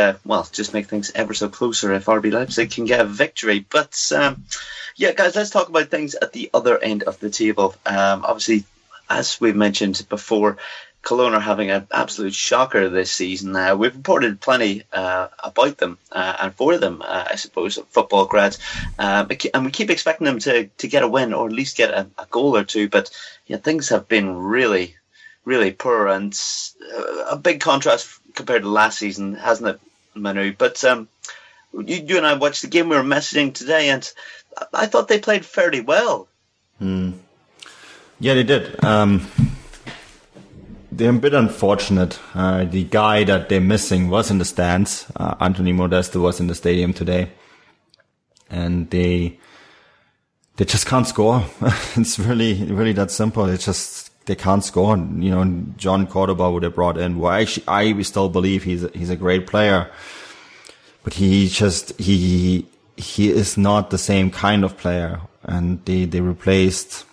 just make things ever so closer if RB Leipzig can get a victory. But guys, let's talk about things at the other end of the table. Obviously, as we've mentioned before, Cologne are having an absolute shocker this season. We've reported plenty about them and for them, I suppose, football grads. And we keep expecting them to get a win or at least get a goal or two. But things have been really, really poor, and a big contrast compared to last season, hasn't it, Manu? But you and I watched the game. We were messaging today, and I thought they played fairly well. Yeah, they did. They're a bit unfortunate. The guy that they're missing was in the stands. Anthony Modesto was in the stadium today. And they just can't score. It's really, really that simple. They can't score. John Cordoba, who they brought in, I still believe he's a great player. But he is not the same kind of player. And they replaced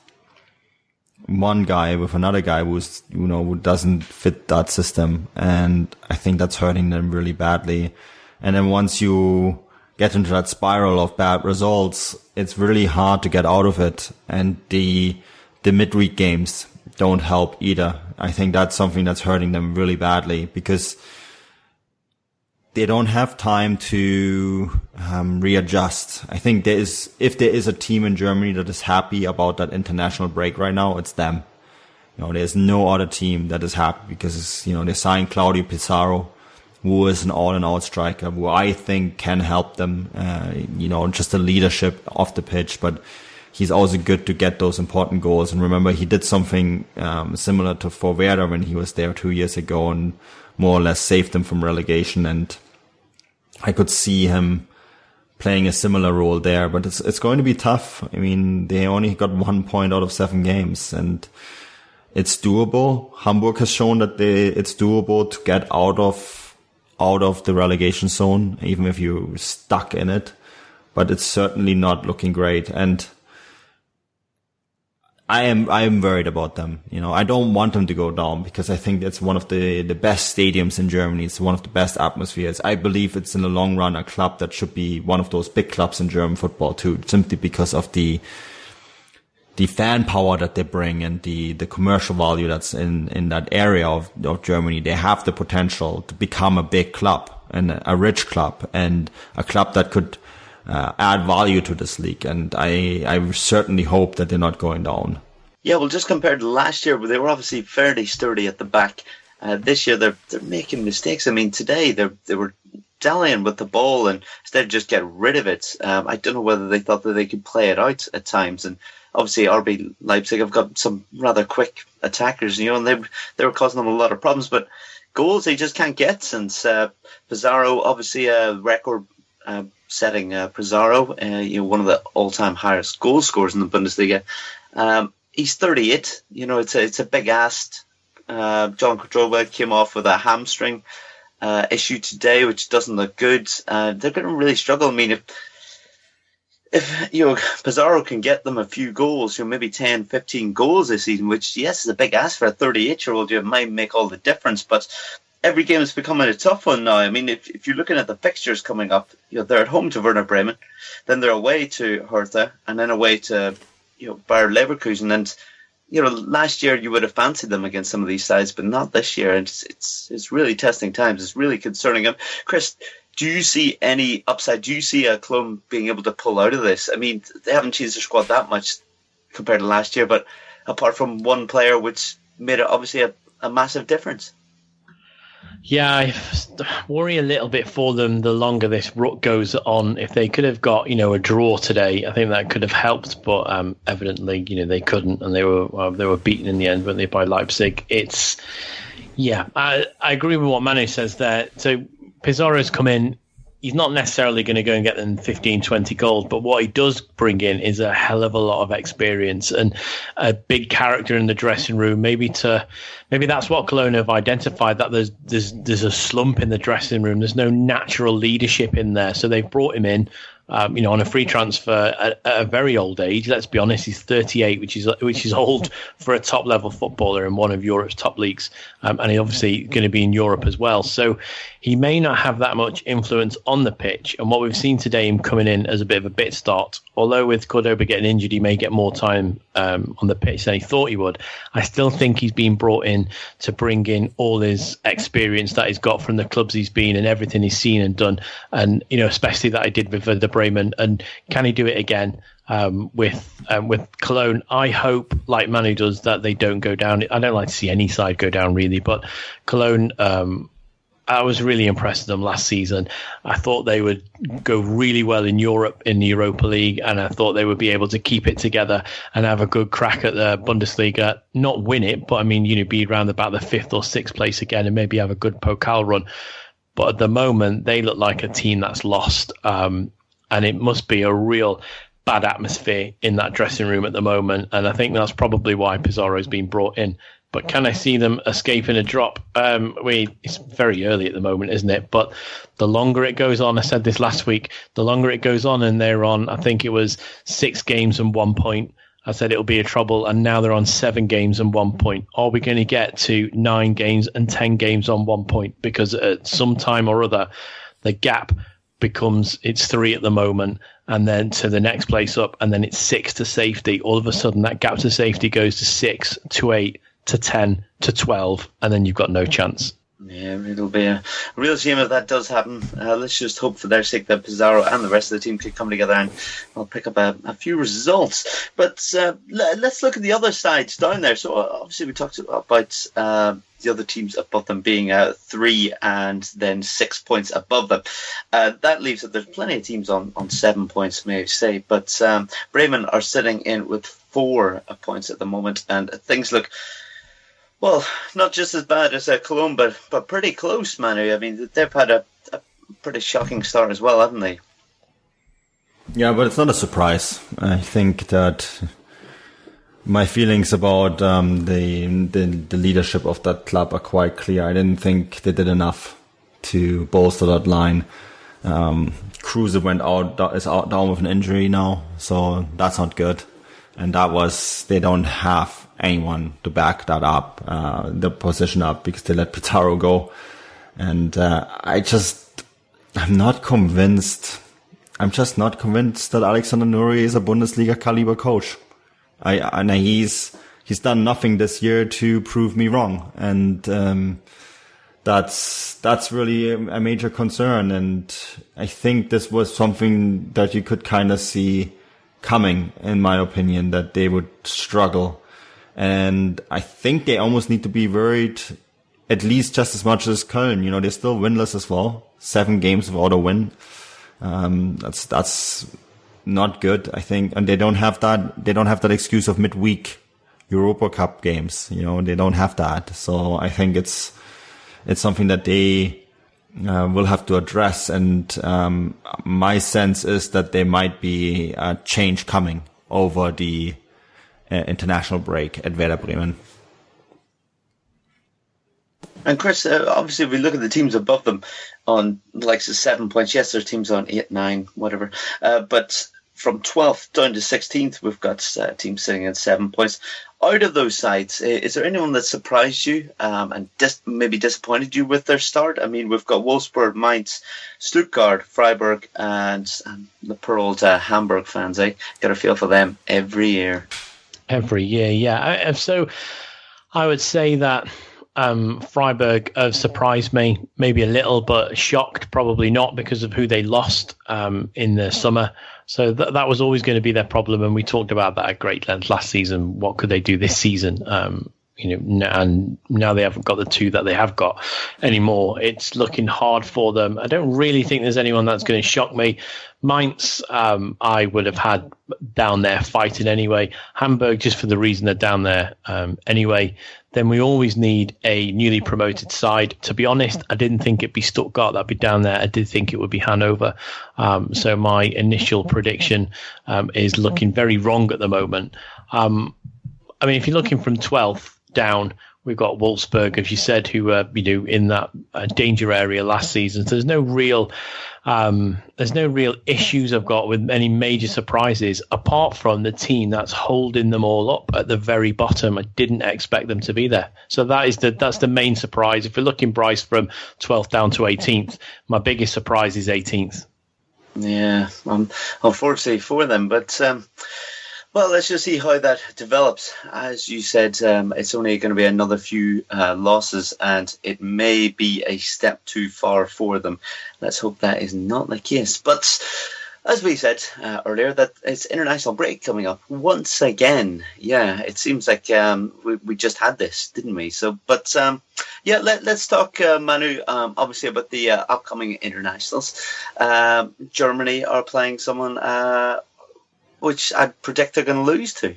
one guy with another guy who doesn't fit that system, and I think that's hurting them really badly. And then once you get into that spiral of bad results, it's really hard to get out of it. And the midweek games don't help either. I think that's something that's hurting them really badly because they don't have time to readjust. I think if there is a team in Germany that is happy about that international break right now, it's them. There's no other team that is happy because they signed Claudio Pizarro, who is an all-in-out striker, who I think can help them. Just the leadership off the pitch, but he's also good to get those important goals. And remember, he did something similar to for Werder when he was there 2 years ago and more or less saved them from relegation. And I could see him playing a similar role there, but it's going to be tough. I mean, they only got 1 point out of 7 games, and it's doable. Hamburg has shown that it's doable to get out of the relegation zone, even if you're stuck in it. But it's certainly not looking great. And I am worried about them. I don't want them to go down because I think it's one of the best stadiums in Germany. It's one of the best atmospheres. I believe it's in the long run a club that should be one of those big clubs in German football too, simply because of the fan power that they bring and the commercial value that's in that area of Germany. They have the potential to become a big club and a rich club and a club that could add value to this league, and I certainly hope that they're not going down. Yeah, well, just compared to last year, they were obviously fairly sturdy at the back. This year, they're making mistakes. I mean, today they were dallying with the ball, and instead of just get rid of it, I don't know whether they thought that they could play it out at times. And obviously, RB Leipzig have got some rather quick attackers, and they were causing them a lot of problems. But goals they just can't get since Pizarro, obviously a record. Setting Pizarro, one of the all-time highest goal scorers in the Bundesliga. He's 38. It's a big ask. John Kodroba came off with a hamstring issue today, which doesn't look good. They're going to really struggle. I mean, if Pizarro can get them a few goals, maybe 10, 15 goals this season, which, yes, is a big ask for a 38-year-old. It might make all the difference, but every game is becoming a tough one now. I mean, if you're looking at the fixtures coming up, they're at home to Werder Bremen, then they're away to Hertha, and then away to Bayer Leverkusen. And last year you would have fancied them against some of these sides, but not this year. And it's really testing times. It's really concerning. Chris, do you see any upside? Do you see Cologne being able to pull out of this? I mean, they haven't changed their squad that much compared to last year, but apart from one player, which made it obviously a massive difference. Yeah, I worry a little bit for them the longer this rut goes on. If they could have got, a draw today, I think that could have helped. But evidently, they couldn't, and they were beaten in the end, weren't they, by Leipzig? I agree with what Manu says there. So Pizarro's come in. He's not necessarily going to go and get them 15, 20 goals, but what he does bring in is a hell of a lot of experience and a big character in the dressing room. Maybe that's what Cologne have identified, that there's a slump in the dressing room. There's no natural leadership in there. So they've brought him in, on a free transfer at a very old age. Let's be honest, he's 38, which is old for a top level footballer in one of Europe's top leagues, and he's obviously going to be in Europe as well. So he may not have that much influence on the pitch. And what we've seen today, him coming in as a bit of a bit start, although with Cordoba getting injured, he may get more time on the pitch than he thought he would. I still think he's been brought in to bring in all his experience that he's got from the clubs he's been and everything he's seen and done, and especially that he did with the Bremen. And can he do it again with Cologne? I hope, like Manu does, that they don't go down. I don't like to see any side go down really, but Cologne, I was really impressed with them last season. I thought they would go really well in Europe, in the Europa League, and I thought they would be able to keep it together and have a good crack at the Bundesliga. Not win it, but be around about the 5th or 6th place again and maybe have a good Pokal run. But at the moment, they look like a team that's lost, and it must be a real bad atmosphere in that dressing room at the moment. And I think that's probably why Pizarro's been brought in. But can I see them escaping a drop? It's very early at the moment, isn't it? But the longer it goes on, I said this last week, the longer it goes on, and they're on, I think it was 6 games and 1 point. I said it'll be a trouble, and now they're on 7 games and 1 point. Are we going to get to 9 games and 10 games on 1 point? Because at some time or other, the gap becomes, it's 3 at the moment, and then to the next place up, and then it's 6 to safety. All of a sudden, that gap to safety goes to 6 to 8 to 10 to 12, and then you've got no chance. Yeah, it'll be a real shame if that does happen. Let's just hope for their sake that Pizarro and the rest of the team could come together and I'll pick up a few results. But let's look at the other sides down there. So obviously we talked about the other teams above them being 3 and then 6 points above them. That leaves that there's plenty of teams on 7 points, may I say. But Bremen are sitting in with 4 points at the moment, and things look, well, not just as bad as Cologne, but pretty close, Manu. I mean, they've had a pretty shocking start as well, haven't they? Yeah, but it's not a surprise. I think that my feelings about the leadership of that club are quite clear. I didn't think they did enough to bolster that line. Kruse is out down with an injury now, so that's not good. And they don't have anyone to back that up, the position up, because they let Pizarro go. And I'm not convinced. I'm just not convinced that Alexander Nuri is a Bundesliga caliber coach. He's done nothing this year to prove me wrong, and that's really a major concern. And I think this was something that you could kind of see coming, in my opinion, that they would struggle. And I think they almost need to be worried at least just as much as Köln. You know, they're still winless as well. 7 games without a win. That's not good, I think. And they don't have that excuse of midweek Europa Cup games. You know, they don't have that. So I think it's something that they will have to address. And my sense is that there might be a change coming over the international break at Werder Bremen. And Chris, obviously, if we look at the teams above them on like 7 points, yes, there's teams on 8, 9, whatever. But from 12th down to 16th, we've got teams sitting at 7 points. Out of those sides, is there anyone that surprised you and maybe disappointed you with their start? I mean, we've got Wolfsburg, Mainz, Stuttgart, Freiburg, and the poor old Hamburg fans. Got a feel for them every year. Every year, yeah. So I would say that Freiburg have surprised me, maybe a little, but shocked, probably not, because of who they lost in the summer. So that was always going to be their problem, and we talked about that at great length last season. What could they do this season? And now they haven't got the 2 that they have got anymore. It's looking hard for them. I don't really think there's anyone that's going to shock me. Mainz, I would have had down there fighting anyway. Hamburg, just for the reason they're down there anyway. Then we always need a newly promoted side. To be honest, I didn't think it'd be Stuttgart that'd be down there. I did think it would be Hanover. So my initial prediction is looking very wrong at the moment. I mean, if you're looking from 12th down, we've got Wolfsburg, as you said, who were in that danger area last season. So there's no real issues I've got with any major surprises, apart from the team that's holding them all up at the very bottom. I didn't expect them to be there. So that's the main surprise. If we're looking, Bryce, from 12th down to 18th, my biggest surprise is 18th. Yeah, unfortunately for them, but well, let's just see how that develops. As you said, it's only going to be another few losses, and it may be a step too far for them. Let's hope that is not the case. But as we said earlier, that it's international break coming up once again. Yeah, it seems like we just had this, didn't we? So, but yeah, let's talk, Manu, obviously about the upcoming internationals. Germany are playing someone which I predict they're going to lose to.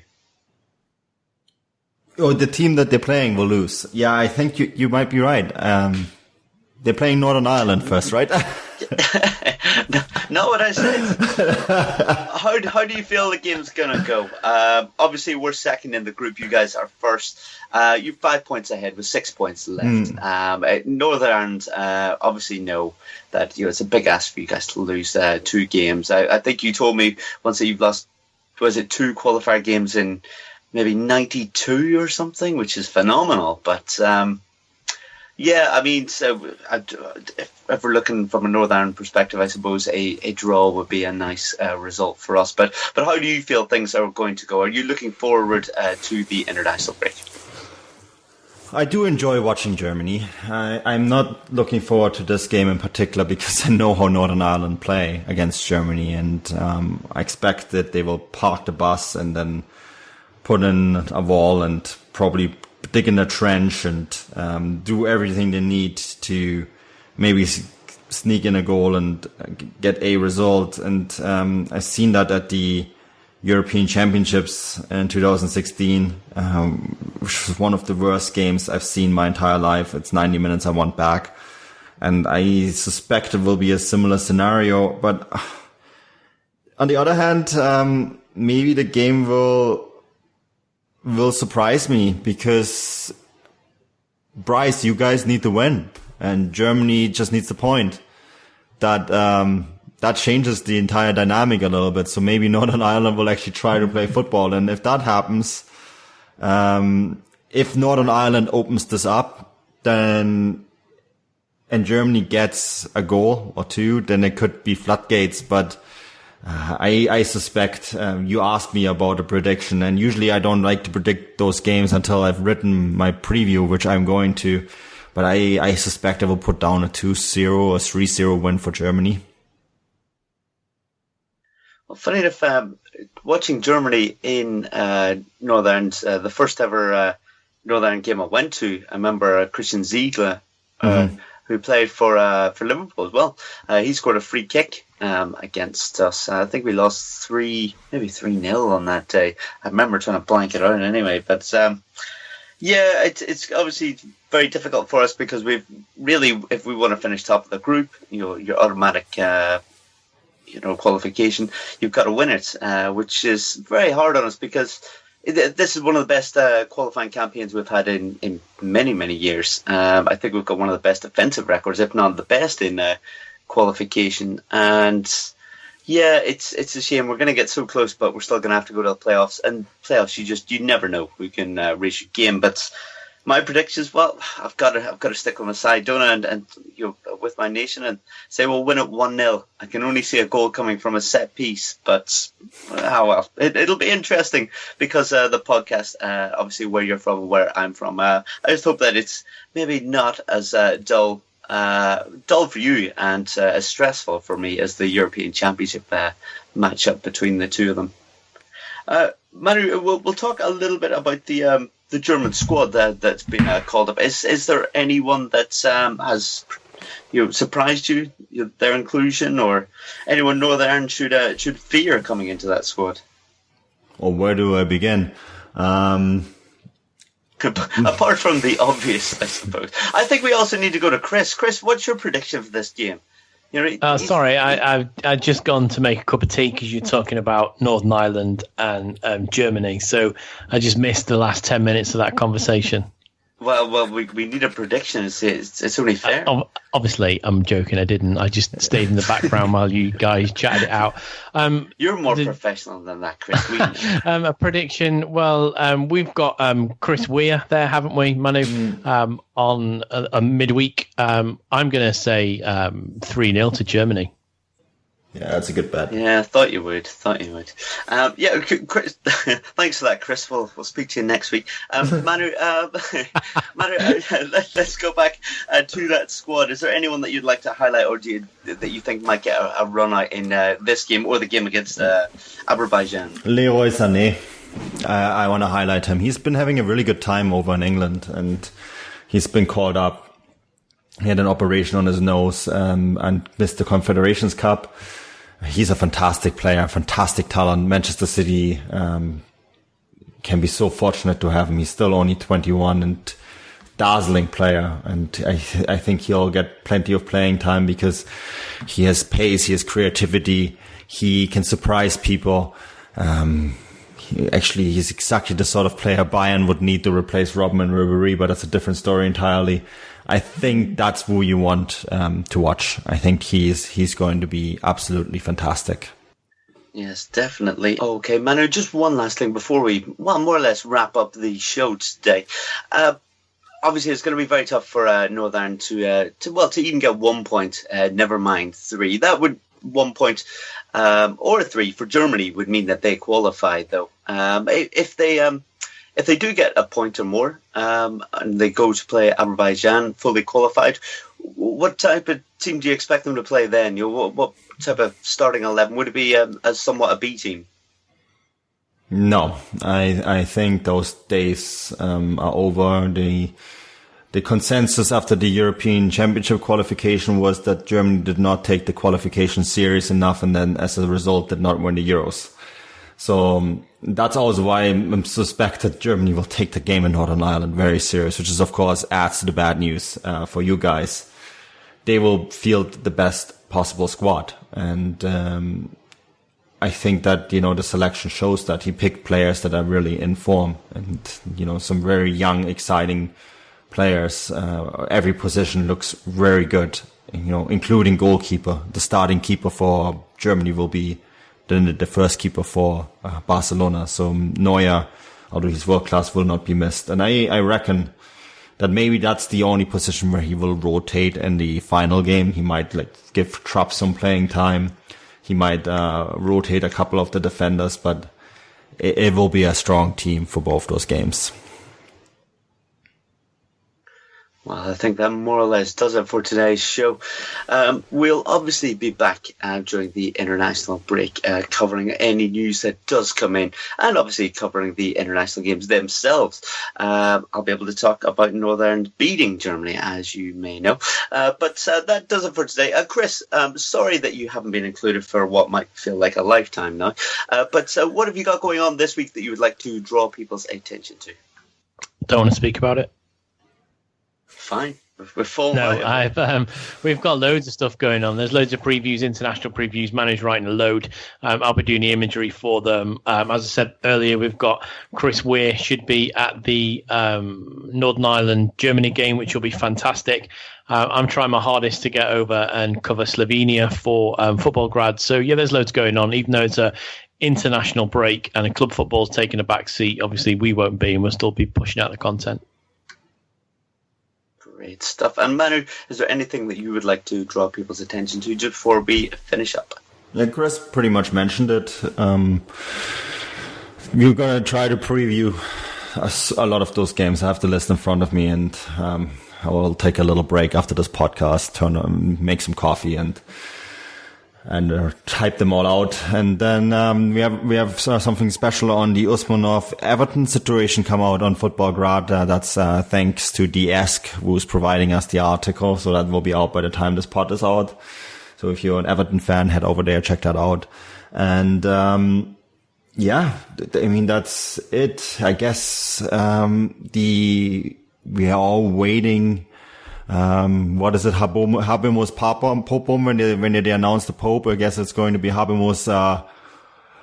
Oh, the team that they're playing will lose. Yeah, I think you might be right. They're playing Northern Ireland first, right? Not what I said. How do you feel the game's going to go? Obviously, we're second in the group. You guys are first. You're 5 points ahead with 6 points left. Northern Ireland obviously know that it's a big ask for you guys to lose 2 games. I think you told me once that you've lost, was it 2 qualifier games in maybe 92 or something, which is phenomenal. But Yeah, I mean, so if we're looking from a Northern Ireland perspective, I suppose a draw would be a nice result for us. But how do you feel things are going to go? Are you looking forward to the international break? I do enjoy watching Germany. I'm not looking forward to this game in particular because I know how Northern Ireland play against Germany, and I expect that they will park the bus and then put in a wall and probably dig in a trench and do everything they need to maybe sneak in a goal and get a result. And I've seen that at the European Championships in 2016, which was one of the worst games I've seen my entire life. It's 90 minutes I want back. And I suspect it will be a similar scenario. But on the other hand, maybe the game will surprise me because, Bryce, you guys need to win and Germany just needs a point. That changes the entire dynamic a little bit. So maybe Northern Ireland will actually try to play football. And if that happens, if Northern Ireland opens this up, then, and Germany gets a goal or two, then it could be floodgates. But I suspect you asked me about a prediction, and usually I don't like to predict those games until I've written my preview, which I'm going to. But I suspect I will put down a 2-0 or 3-0 win for Germany. Well, funny enough, watching Germany in Northern, the first ever Northern game I went to, I remember Christian Ziegler, who played for Liverpool as well. He scored a free kick against us. I think we lost 3-0 on that day. I remember trying to blank it out anyway. But yeah, it's obviously very difficult for us because we've really, if we want to finish top of the group, your automatic qualification, you've got to win it, which is very hard on us because this is one of the best qualifying campaigns we've had in many, many years. I think we've got one of the best defensive records, if not the best in qualification. And yeah, it's a shame. We're going to get so close, but we're still going to have to go to the playoffs. And playoffs, you never know who can reach your game. But my predictions, well, I've got to stick on my side, don't I? And with my nation and say we'll win it 1-0. I can only see a goal coming from a set piece, but well, it'll be interesting because the podcast, obviously where you're from, where I'm from. I just hope that it's maybe not as dull for you and as stressful for me as the European Championship matchup between the two of them. Manu, we'll talk a little bit about the German squad that's been called up. Is there anyone that has surprised you, their inclusion, or anyone Northern Ireland should fear coming into that squad? Well, where do I begin? Apart from the obvious, I suppose. I think we also need to go to Chris. Chris, what's your prediction for this game? Sorry, I've just gone to make a cup of tea because you're talking about Northern Ireland and Germany. So I just missed the last 10 minutes of that conversation. Well, we need a prediction. It's only fair. Obviously, I'm joking. I didn't. I just stayed in the background while you guys chatted it out. You're more professional than that, Chris. A prediction. Well, we've got Chris Weir there, haven't we, Manu? On a midweek. I'm going to say 3-0 to Germany. Yeah, that's a good bet. Yeah, I thought you would. Yeah, Chris, thanks for that, Chris. We'll speak to you next week. Manu, let's go back to that squad. Is there anyone that you'd like to highlight, or that you think might get a run out in this game or the game against Azerbaijan? Leroy Sané. I want to highlight him. He's been having a really good time over in England, and he's been called up. He had an operation on his nose and missed the Confederations Cup. He's a fantastic player, fantastic talent. Manchester City can be so fortunate to have him. He's still only 21 and dazzling player. And I think he'll get plenty of playing time because he has pace, he has creativity, he can surprise people. He's exactly the sort of player Bayern would need to replace Robben and Ribéry, but that's a different story entirely. I think that's who you want to watch. I think he's going to be absolutely fantastic. Yes, definitely. Okay, Manu, just one last thing before we, more or less wrap up the show today. obviously it's going to be very tough for Northern to even get 1 point, never mind 3. That would 1 point or 3 for Germany would mean that they qualify, though. If they do get a point or more and they go to play Azerbaijan fully qualified, what type of team do you expect them to play then? What type of starting 11? Would it be somewhat a B team? No, I think those days are over. The consensus after the European Championship qualification was that Germany did not take the qualification serious enough, and then as a result did not win the Euros. So that's also why I suspect that Germany will take the game in Northern Ireland very serious, which is of course adds to the bad news for you guys. They will field the best possible squad, and I think that, the selection shows that he picked players that are really in form and, some very young, exciting players. Every position looks very good, including goalkeeper. The starting keeper for Germany will be the first keeper for Barcelona. So Neuer, although he's world class, will not be missed. And I reckon that maybe that's the only position where he will rotate in the final game. He might give Trapp some playing time. He might rotate a couple of the defenders, but it will be a strong team for both those games. Well, I think that more or less does it for today's show. We'll obviously be back during the international break, covering any news that does come in, and obviously covering the international games themselves. I'll be able to talk about Northern Ireland beating Germany, as you may know. But that does it for today. Chris, sorry that you haven't been included for what might feel like a lifetime now. But what have you got going on this week that you would like to draw people's attention to? Don't want to speak about it. Fine. We're full. No, we've got loads of stuff going on. There's loads of previews, international previews. Manu's writing a load. I'll be doing the imagery for them. As I said earlier, we've got Chris Weir should be at the Northern Ireland Germany game, which will be fantastic. I'm trying my hardest to get over and cover Slovenia for football grads. So yeah, there's loads going on. Even though it's a international break and club football's taking a back seat, obviously we won't be, and we'll still be pushing out the content. Great stuff. And Manu, is there anything that you would like to draw people's attention to just before we finish up? Yeah, Chris pretty much mentioned it. We're going to try to preview a lot of those games. I have the list in front of me, and I will take a little break after this podcast, make some coffee and type them all out. And then we have something special on the Usmanov Everton situation come out on Football Grad. That's thanks to D-Esk, who's providing us the article. So that will be out by the time this pod is out. So if you're an Everton fan, head over there, check that out. And yeah, I mean, that's it. I guess we are all waiting. What is it? Habemus Popum when they announce the Pope. I guess it's going to be Habemus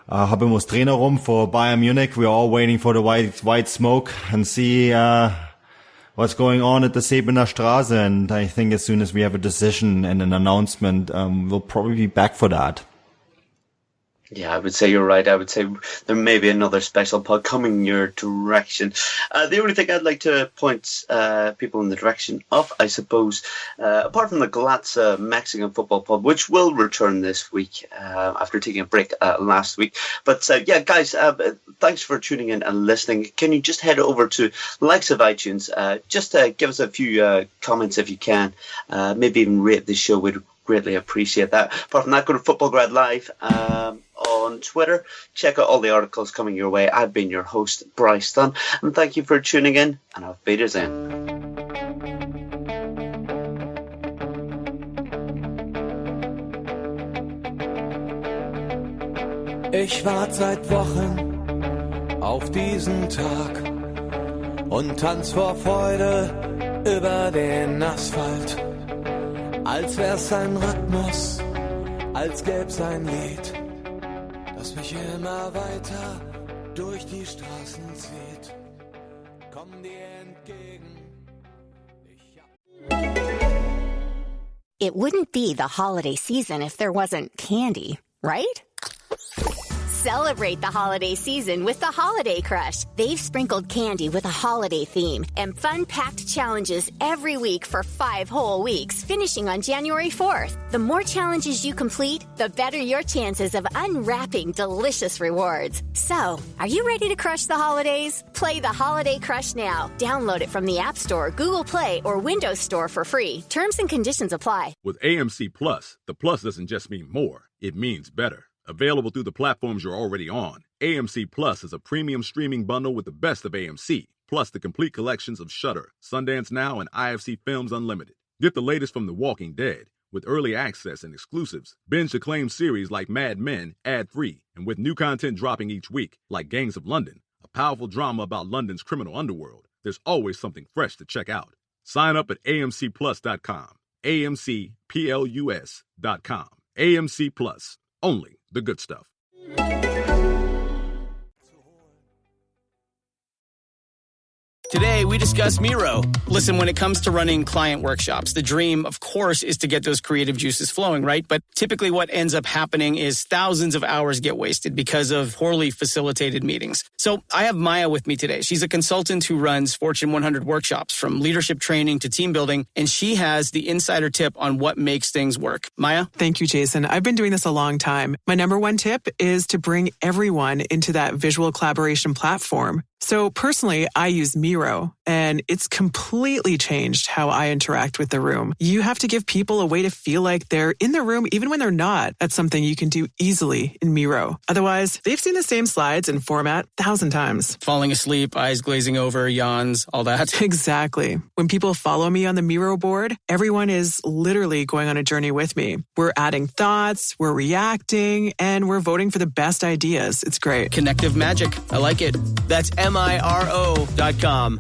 Trainerum for Bayern Munich. We're all waiting for the white smoke and see what's going on at the Sebener Straße. And I think as soon as we have a decision and an announcement, we'll probably be back for that. Yeah, I would say you're right. I would say there may be another special pod coming your direction. The only thing I'd like to point people in the direction of, I suppose, apart from the Glatza Mexican football pub, which will return this week after taking a break last week. But yeah, guys, thanks for tuning in and listening. Can you just head over to the likes of iTunes, just give us a few comments if you can, maybe even rate the show. We'd greatly appreciate that. Apart from that, go to Football Grad Live on Twitter. Check out all the articles coming your way. I've been your host, Bryce Dunn, and thank you for tuning in, and auf Wiedersehen. Ich warte seit Wochen auf diesen Tag und tanz vor Freude über den Asphalt. Als wär's ein Rhythmus, als gäb's ein Lied, das mich immer weiter durch die Straßen zieht. Komm dir entgegen. It wouldn't be the holiday season if there wasn't candy, right? Celebrate the holiday season with the Holiday Crush. They've sprinkled candy with a holiday theme and fun-packed challenges every week for 5 whole weeks, finishing on January 4th. The more challenges you complete, the better your chances of unwrapping delicious rewards. So, are you ready to crush the holidays? Play the Holiday Crush now. Download it from the App Store, Google Play, or Windows Store for free. Terms and conditions apply. With AMC Plus, the plus doesn't just mean more, it means better. Available through the platforms you're already on, AMC Plus is a premium streaming bundle with the best of AMC, plus the complete collections of Shudder, Sundance Now, and IFC Films Unlimited. Get the latest from The Walking Dead, with early access and exclusives. Binge acclaimed series like Mad Men, ad-free, and with new content dropping each week, like Gangs of London, a powerful drama about London's criminal underworld. There's always something fresh to check out. Sign up at amcplus.com. amcplus.com. AMC Plus. Only the good stuff. Today, we discuss Miro. Listen, when it comes to running client workshops, the dream, of course, is to get those creative juices flowing, right? But typically what ends up happening is thousands of hours get wasted because of poorly facilitated meetings. So I have Maya with me today. She's a consultant who runs Fortune 100 workshops, from leadership training to team building, and she has the insider tip on what makes things work. Maya? Thank you, Jason. I've been doing this a long time. My number one tip is to bring everyone into that visual collaboration platform. So personally, I use Miro, and it's completely changed how I interact with the room. You have to give people a way to feel like they're in the room even when they're not. That's something you can do easily in Miro. Otherwise, they've seen the same slides and format 1,000 times. Falling asleep, eyes glazing over, yawns, all that. Exactly. When people follow me on the Miro board, everyone is literally going on a journey with me. We're adding thoughts, we're reacting, and we're voting for the best ideas. It's great. Connective magic. I like it. That's MIRO.com.